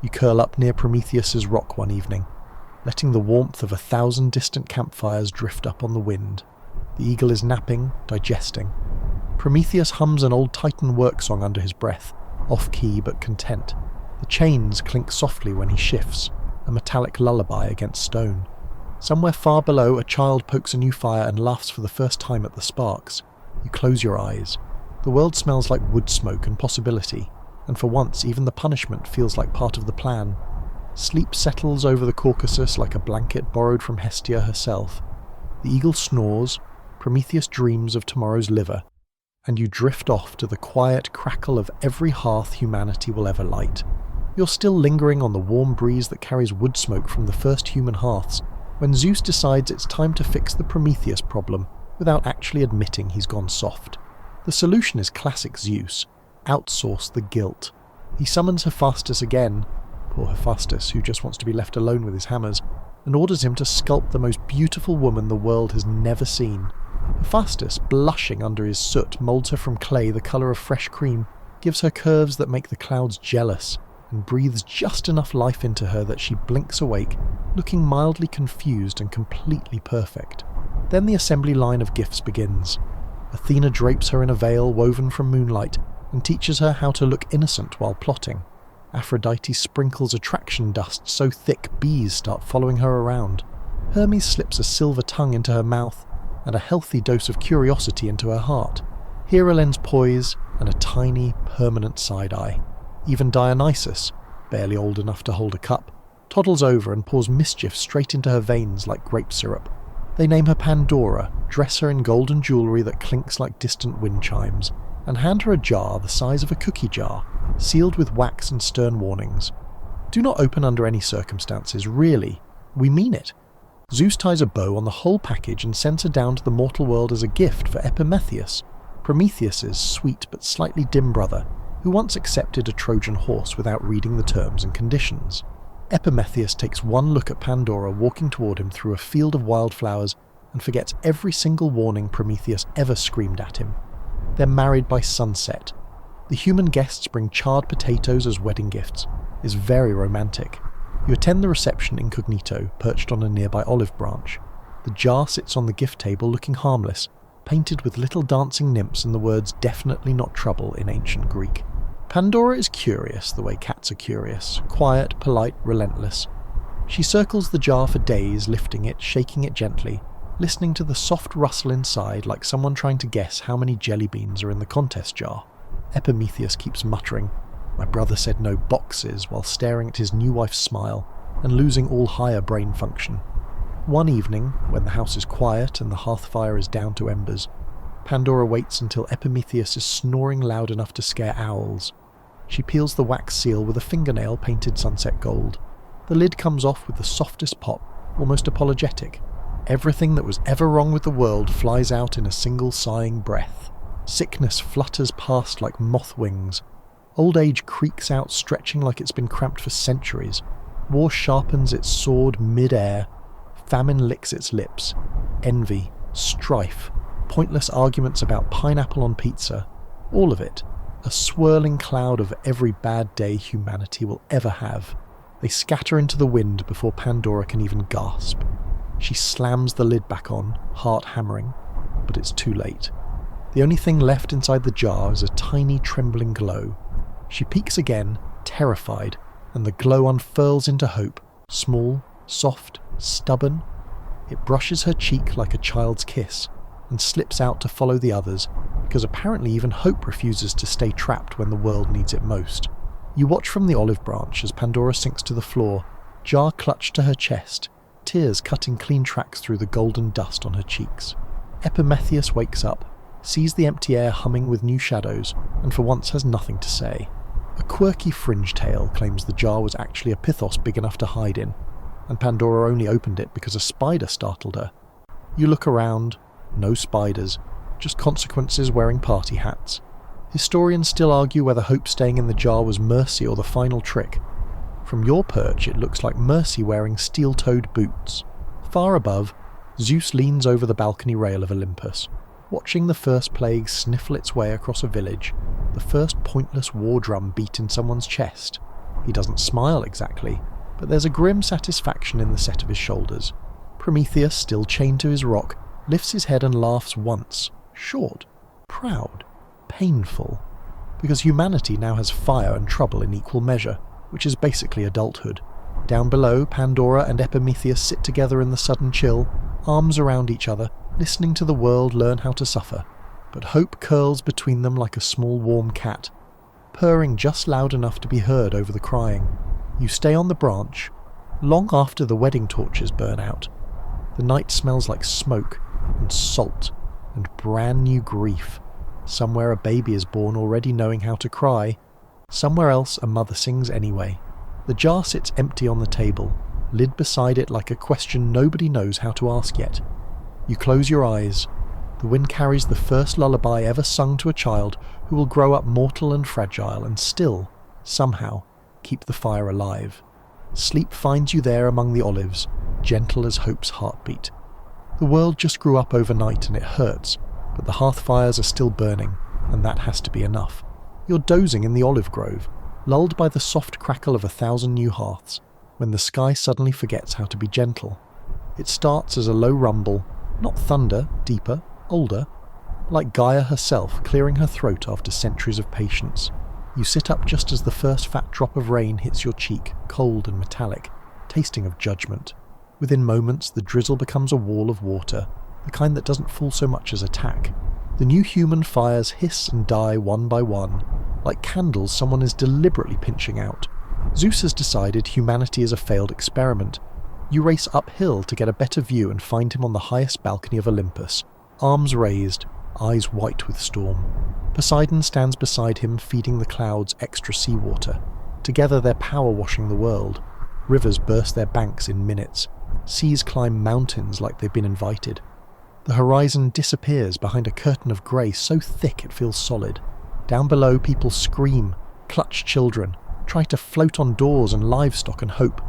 You curl up near Prometheus's rock one evening, letting the warmth of 1,000 distant campfires drift up on the wind. The eagle is napping, digesting. Prometheus hums an old Titan work song under his breath, off-key but content. The chains clink softly when he shifts, a metallic lullaby against stone. Somewhere far below, a child pokes a new fire and laughs for the first time at the sparks. You close your eyes. The world smells like wood smoke and possibility, and for once even the punishment feels like part of the plan. Sleep settles over the Caucasus like a blanket borrowed from Hestia herself. The eagle snores, Prometheus dreams of tomorrow's liver, and you drift off to the quiet crackle of every hearth humanity will ever light. You're still lingering on the warm breeze that carries wood smoke from the first human hearths, when Zeus decides it's time to fix the Prometheus problem without actually admitting he's gone soft. The solution is classic Zeus: outsource the guilt. He summons Hephaestus again, poor Hephaestus who just wants to be left alone with his hammers, and orders him to sculpt the most beautiful woman the world has never seen. Hephaestus, blushing under his soot, moulds her from clay the colour of fresh cream, gives her curves that make the clouds jealous, and breathes just enough life into her that she blinks awake, looking mildly confused and completely perfect. Then the assembly line of gifts begins. Athena drapes her in a veil woven from moonlight and teaches her how to look innocent while plotting. Aphrodite sprinkles attraction dust so thick bees start following her around. Hermes slips a silver tongue into her mouth and a healthy dose of curiosity into her heart. Hera lends poise and a tiny, permanent side-eye. Even Dionysus, barely old enough to hold a cup, toddles over and pours mischief straight into her veins like grape syrup. They name her Pandora, dress her in golden jewellery that clinks like distant wind chimes, and hand her a jar the size of a cookie jar, sealed with wax and stern warnings. Do not open under any circumstances, really. We mean it. Zeus ties a bow on the whole package and sends her down to the mortal world as a gift for Epimetheus, Prometheus's sweet but slightly dim brother, who once accepted a Trojan horse without reading the terms and conditions. Epimetheus takes one look at Pandora walking toward him through a field of wildflowers and forgets every single warning Prometheus ever screamed at him. They're married by sunset. The human guests bring charred potatoes as wedding gifts. It's very romantic. You attend the reception incognito, perched on a nearby olive branch. The jar sits on the gift table looking harmless, painted with little dancing nymphs and the words "definitely not trouble" in ancient Greek. Pandora is curious the way cats are curious, quiet, polite, relentless. She circles the jar for days, lifting it, shaking it gently, listening to the soft rustle inside like someone trying to guess how many jelly beans are in the contest jar. Epimetheus keeps muttering, "My brother said no boxes," while staring at his new wife's smile and losing all higher brain function. One evening, when the house is quiet and the hearth fire is down to embers, Pandora waits until Epimetheus is snoring loud enough to scare owls. She peels the wax seal with a fingernail painted sunset gold. The lid comes off with the softest pop, almost apologetic. Everything that was ever wrong with the world flies out in a single sighing breath. Sickness flutters past like moth wings. Old age creaks out, stretching like it's been cramped for centuries. War sharpens its sword mid-air. Famine licks its lips. Envy, strife, pointless arguments about pineapple on pizza. All of it. A swirling cloud of every bad day humanity will ever have. They scatter into the wind before Pandora can even gasp. She slams the lid back on, heart hammering, but it's too late. The only thing left inside the jar is a tiny trembling glow. She peeks again, terrified, and the glow unfurls into hope, small, soft, stubborn. It brushes her cheek like a child's kiss, and slips out to follow the others, because apparently even hope refuses to stay trapped when the world needs it most. You watch from the olive branch as Pandora sinks to the floor, jar clutched to her chest, tears cutting clean tracks through the golden dust on her cheeks. Epimetheus wakes up, sees the empty air humming with new shadows, and for once has nothing to say. A quirky fringe tale claims the jar was actually a pithos big enough to hide in, and Pandora only opened it because a spider startled her. You look around, no spiders, just consequences wearing party hats. Historians still argue whether hope staying in the jar was mercy or the final trick. From your perch it looks like mercy wearing steel-toed boots. Far above, Zeus leans over the balcony rail of Olympus, watching the first plague sniffle its way across a village, the first pointless war drum beat in someone's chest. He doesn't smile exactly, but there's a grim satisfaction in the set of his shoulders. Prometheus, still chained to his rock, lifts his head and laughs once, short, proud, painful, because humanity now has fire and trouble in equal measure, which is basically adulthood. Down below, Pandora and Epimetheus sit together in the sudden chill, arms around each other, listening to the world learn how to suffer. but hope curls between them like a small warm cat, purring just loud enough to be heard over the crying. You stay on the branch, long after the wedding torches burn out. The night smells like smoke and salt and brand new grief. Somewhere a baby is born already knowing how to cry. Somewhere else a mother sings anyway. The jar sits empty on the table, lid beside it like a question nobody knows how to ask yet. You close your eyes. The wind carries the first lullaby ever sung to a child who will grow up mortal and fragile and still, somehow, keep the fire alive. Sleep finds you there among the olives, gentle as hope's heartbeat. The world just grew up overnight and it hurts, but the hearth fires are still burning, and that has to be enough. You're dozing in the olive grove, lulled by the soft crackle of 1,000 new hearths, when the sky suddenly forgets how to be gentle. It starts as a low rumble, not thunder, deeper, older, like Gaia herself clearing her throat after centuries of patience. You sit up just as the first fat drop of rain hits your cheek, cold and metallic, tasting of judgment. Within moments, the drizzle becomes a wall of water, the kind that doesn't fall so much as attack. The new human fires hiss and die one by one, like candles someone is deliberately pinching out. Zeus has decided humanity is a failed experiment. You race uphill to get a better view and find him on the highest balcony of Olympus, arms raised, eyes white with storm. Poseidon stands beside him, feeding the clouds extra seawater. Together they're power-washing the world. Rivers burst their banks in minutes. Seas climb mountains like they've been invited. The horizon disappears behind a curtain of grey so thick it feels solid. Down below, people scream, clutch children, try to float on doors and livestock and hope.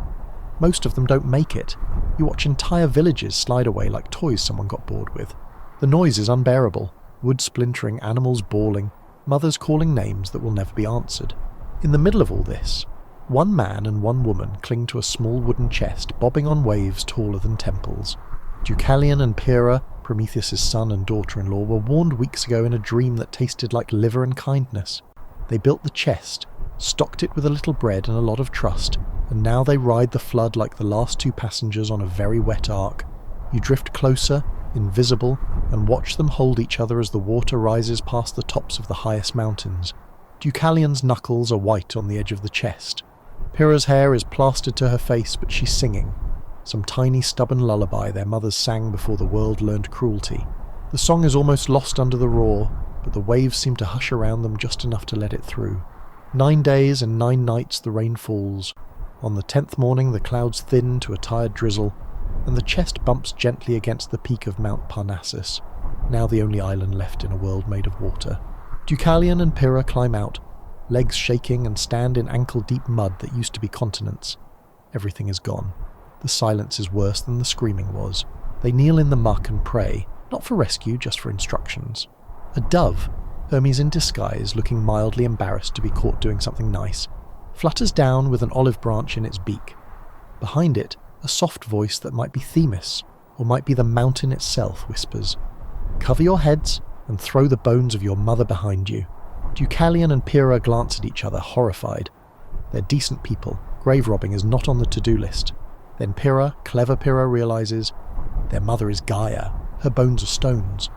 Most of them don't make it. You watch entire villages slide away like toys someone got bored with. The noise is unbearable. Wood splintering, animals bawling, mothers calling names that will never be answered. In the middle of all this, one man and one woman cling to a small wooden chest bobbing on waves taller than temples. Deucalion and Pyrrha, Prometheus' son and daughter-in-law, were warned weeks ago in a dream that tasted like liver and kindness. They built the chest, stocked it with a little bread and a lot of trust, and now they ride the flood like the last two passengers on a very wet ark. You drift closer, invisible, and watch them hold each other as the water rises past the tops of the highest mountains. Deucalion's knuckles are white on the edge of the chest. Pyrrha's hair is plastered to her face, but she's singing. Some tiny stubborn lullaby their mothers sang before the world learned cruelty. The song is almost lost under the roar, but the waves seem to hush around them just enough to let it through. 9 days and 9 nights the rain falls. On the 10th morning the clouds thin to a tired drizzle, and the chest bumps gently against the peak of Mount Parnassus, now the only island left in a world made of water. Deucalion and Pyrrha climb out, legs shaking, and stand in ankle-deep mud that used to be continents. Everything is gone. The silence is worse than the screaming was. They kneel in the muck and pray, not for rescue, just for instructions. A dove, Hermes in disguise, looking mildly embarrassed to be caught doing something nice, flutters down with an olive branch in its beak. Behind it, a soft voice that might be Themis, or might be the mountain itself, whispers, "Cover your heads and throw the bones of your mother behind you." Deucalion and Pyrrha glance at each other, horrified. They're decent people. Grave robbing is not on the to-do list. Then Pyrrha, clever Pyrrha, realizes their mother is Gaia. Her bones are stones.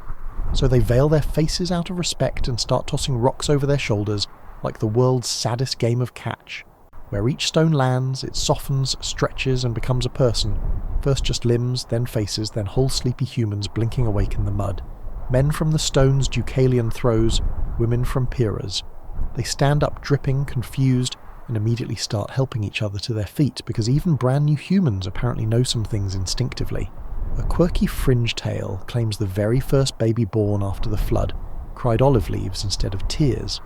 So they veil their faces out of respect and start tossing rocks over their shoulders like the world's saddest game of catch. Where each stone lands, it softens, stretches, and becomes a person. First just limbs, then faces, then whole sleepy humans blinking awake in the mud. Men from the stones Deucalion throws, women from Pyrrha's. They stand up dripping, confused, and immediately start helping each other to their feet, because even brand new humans apparently know some things instinctively. A quirky fringe tale claims the very first baby born after the flood cried olive leaves instead of tears.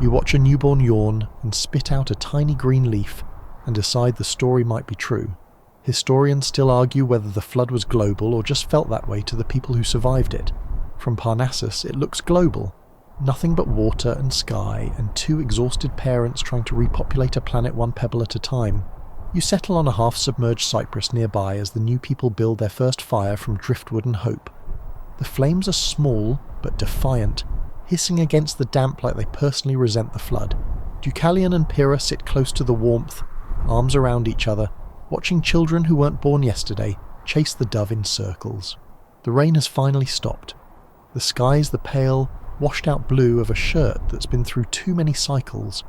You watch a newborn yawn and spit out a tiny green leaf and decide the story might be true. Historians still argue whether the flood was global or just felt that way to the people who survived it. From Parnassus, it looks global. Nothing but water and sky and 2 exhausted parents trying to repopulate a planet one pebble at a time. You settle on a half-submerged cypress nearby as the new people build their first fire from driftwood and hope. The flames are small but defiant, hissing against the damp like they personally resent the flood. Deucalion and Pyrrha sit close to the warmth, arms around each other, watching children who weren't born yesterday chase the dove in circles. The rain has finally stopped. The skies the pale, washed out blue of a shirt that's been through too many cycles.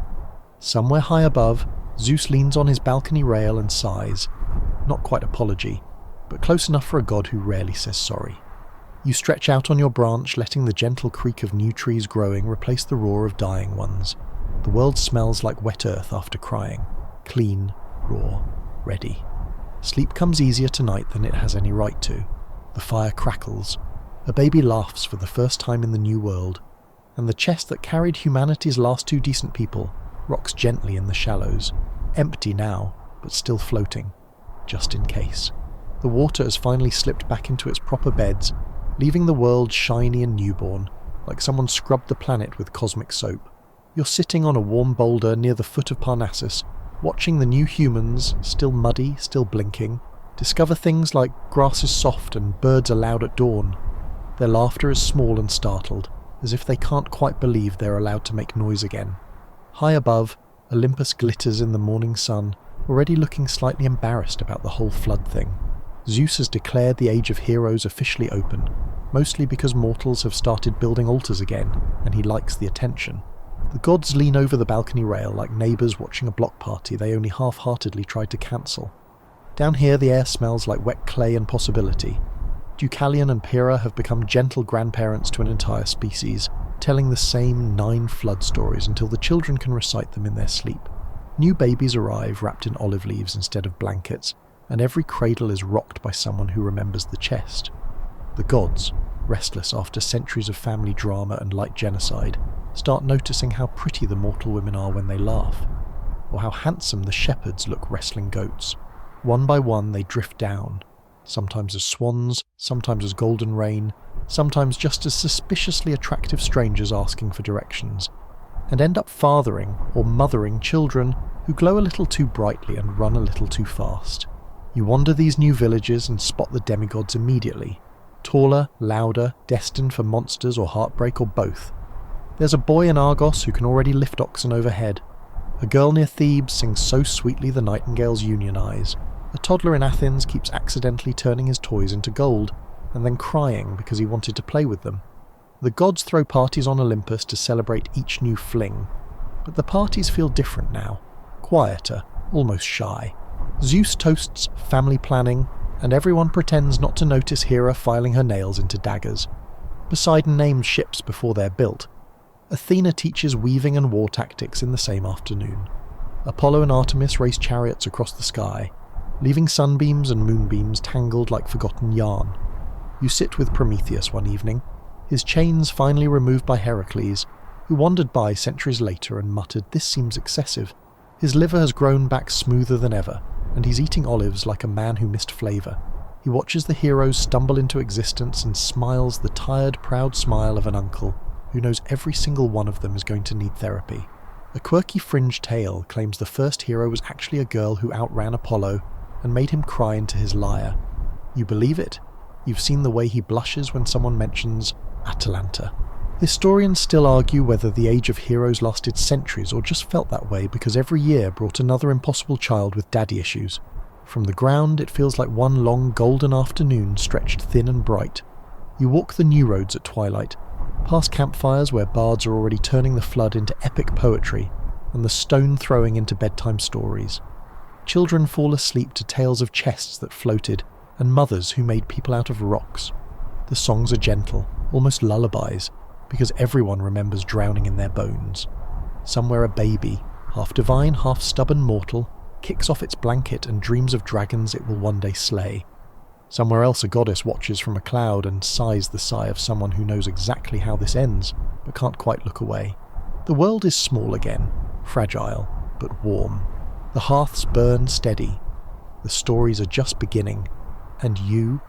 Somewhere high above, Zeus leans on his balcony rail and sighs. Not quite apology, but close enough for a god who rarely says sorry. You stretch out on your branch, letting the gentle creak of new trees growing replace the roar of dying ones. The world smells like wet earth after crying. Clean, raw, ready. Sleep comes easier tonight than it has any right to. The fire crackles. A baby laughs for the first time in the new world. And the chest that carried humanity's last two decent people rocks gently in the shallows. Empty now, but still floating. Just in case. The water has finally slipped back into its proper beds, leaving the world shiny and newborn, like someone scrubbed the planet with cosmic soap. You're sitting on a warm boulder near the foot of Parnassus, watching the new humans, still muddy, still blinking, discover things like grass is soft and birds are loud at dawn. Their laughter is small and startled, as if they can't quite believe they're allowed to make noise again. High above, Olympus glitters in the morning sun, already looking slightly embarrassed about the whole flood thing. Zeus has declared the Age of Heroes officially open, mostly because mortals have started building altars again, and he likes the attention. The gods lean over the balcony rail like neighbours watching a block party they only half-heartedly tried to cancel. Down here the air smells like wet clay and possibility. Deucalion and Pyrrha have become gentle grandparents to an entire species, telling the same 9 flood stories until the children can recite them in their sleep. New babies arrive wrapped in olive leaves instead of blankets, and every cradle is rocked by someone who remembers the chest. The gods, restless after centuries of family drama and light genocide, start noticing how pretty the mortal women are when they laugh, or how handsome the shepherds look wrestling goats. One by one they drift down, sometimes as swans, sometimes as golden rain, sometimes just as suspiciously attractive strangers asking for directions, and end up fathering or mothering children who glow a little too brightly and run a little too fast. You wander these new villages and spot the demigods immediately. Taller, louder, destined for monsters or heartbreak or both. There's a boy in Argos who can already lift oxen overhead. A girl near Thebes sings so sweetly the nightingales unionize. A toddler in Athens keeps accidentally turning his toys into gold, and then crying because he wanted to play with them. The gods throw parties on Olympus to celebrate each new fling, but the parties feel different now. Quieter, almost shy. Zeus toasts family planning, and everyone pretends not to notice Hera filing her nails into daggers. Poseidon names ships before they're built. Athena teaches weaving and war tactics in the same afternoon. Apollo and Artemis race chariots across the sky, leaving sunbeams and moonbeams tangled like forgotten yarn. You sit with Prometheus one evening, his chains finally removed by Hercules, who wandered by centuries later and muttered, "This seems excessive." His liver has grown back smoother than ever, and he's eating olives like a man who missed flavour. He watches the heroes stumble into existence and smiles the tired, proud smile of an uncle who knows every single one of them is going to need therapy. A quirky fringe tale claims the first hero was actually a girl who outran Apollo and made him cry into his lyre. You believe it? You've seen the way he blushes when someone mentions Atalanta. Historians still argue whether the Age of Heroes lasted centuries or just felt that way because every year brought another impossible child with daddy issues. From the ground, it feels like one long golden afternoon stretched thin and bright. You walk the new roads at twilight, past campfires where bards are already turning the flood into epic poetry, and the stone throwing into bedtime stories. Children fall asleep to tales of chests that floated, and mothers who made people out of rocks. The songs are gentle, almost lullabies, because everyone remembers drowning in their bones. Somewhere a baby, half divine, half stubborn mortal, kicks off its blanket and dreams of dragons it will one day slay. Somewhere else a goddess watches from a cloud and sighs the sigh of someone who knows exactly how this ends, but can't quite look away. The world is small again, fragile, but warm. The hearths burn steady. The stories are just beginning. And you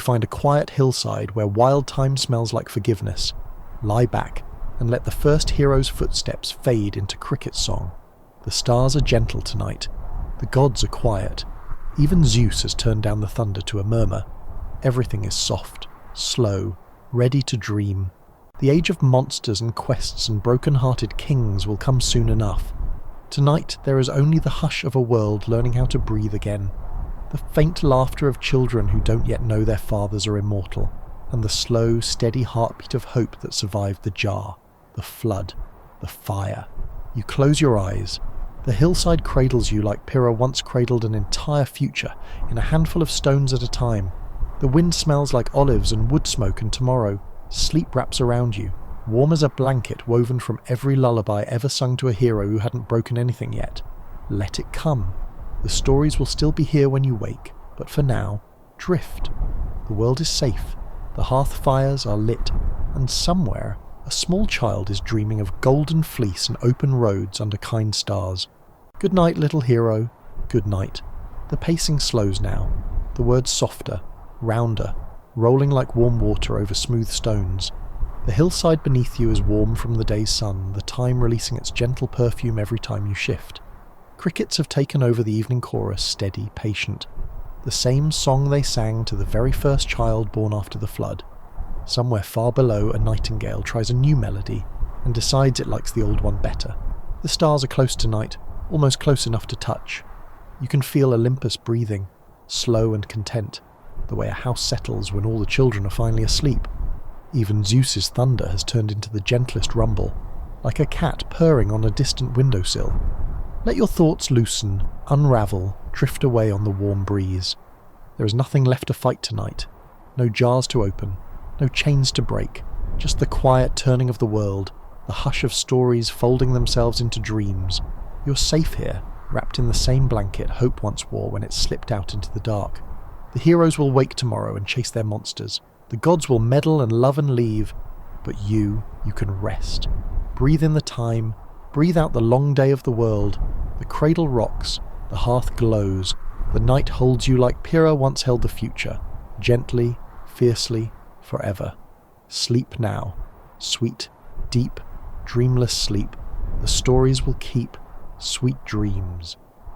find a quiet hillside where wild thyme smells like forgiveness. Lie back and let the first hero's footsteps fade into cricket song. The stars are gentle tonight. The gods are quiet. Even Zeus has turned down the thunder to a murmur. Everything is soft, slow, ready to dream. The age of monsters and quests and broken-hearted kings will come soon enough. Tonight there is only the hush of a world learning how to breathe again. The faint laughter of children who don't yet know their fathers are immortal, and the slow, steady heartbeat of hope that survived the jar, the flood, the fire. You close your eyes. The hillside cradles you like Pyrrha once cradled an entire future, in a handful of stones at a time. The wind smells like olives and wood smoke, and tomorrow, sleep wraps around you, warm as a blanket woven from every lullaby ever sung to a hero who hadn't broken anything yet. Let it come. The stories will still be here when you wake, but for now, drift. The world is safe, the hearth fires are lit, and somewhere, a small child is dreaming of golden fleece and open roads under kind stars. Good night, little hero. Good night. The pacing slows now, the words softer, rounder, rolling like warm water over smooth stones. The hillside beneath you is warm from the day's sun, the time releasing its gentle perfume every time you shift. Crickets have taken over the evening chorus, steady, patient. The same song they sang to the very first child born after the flood. Somewhere far below, a nightingale tries a new melody and decides it likes the old one better. The stars are close tonight, almost close enough to touch. You can feel Olympus breathing, slow and content, the way a house settles when all the children are finally asleep. Even Zeus's thunder has turned into the gentlest rumble, like a cat purring on a distant windowsill. Let your thoughts loosen, unravel, drift away on the warm breeze. There is nothing left to fight tonight, no jars to open, no chains to break, just the quiet turning of the world, the hush of stories folding themselves into dreams. You're safe here, wrapped in the same blanket hope once wore when it slipped out into the dark. The heroes will wake tomorrow and chase their monsters. The gods will meddle and love and leave, but you can rest. Breathe in the time, breathe out the long day of the world. The cradle rocks, the hearth glows, the night holds you like Pyrrha once held the future, gently, fiercely, forever. Sleep now, sweet, deep, dreamless sleep. The stories will keep, sweet dreams.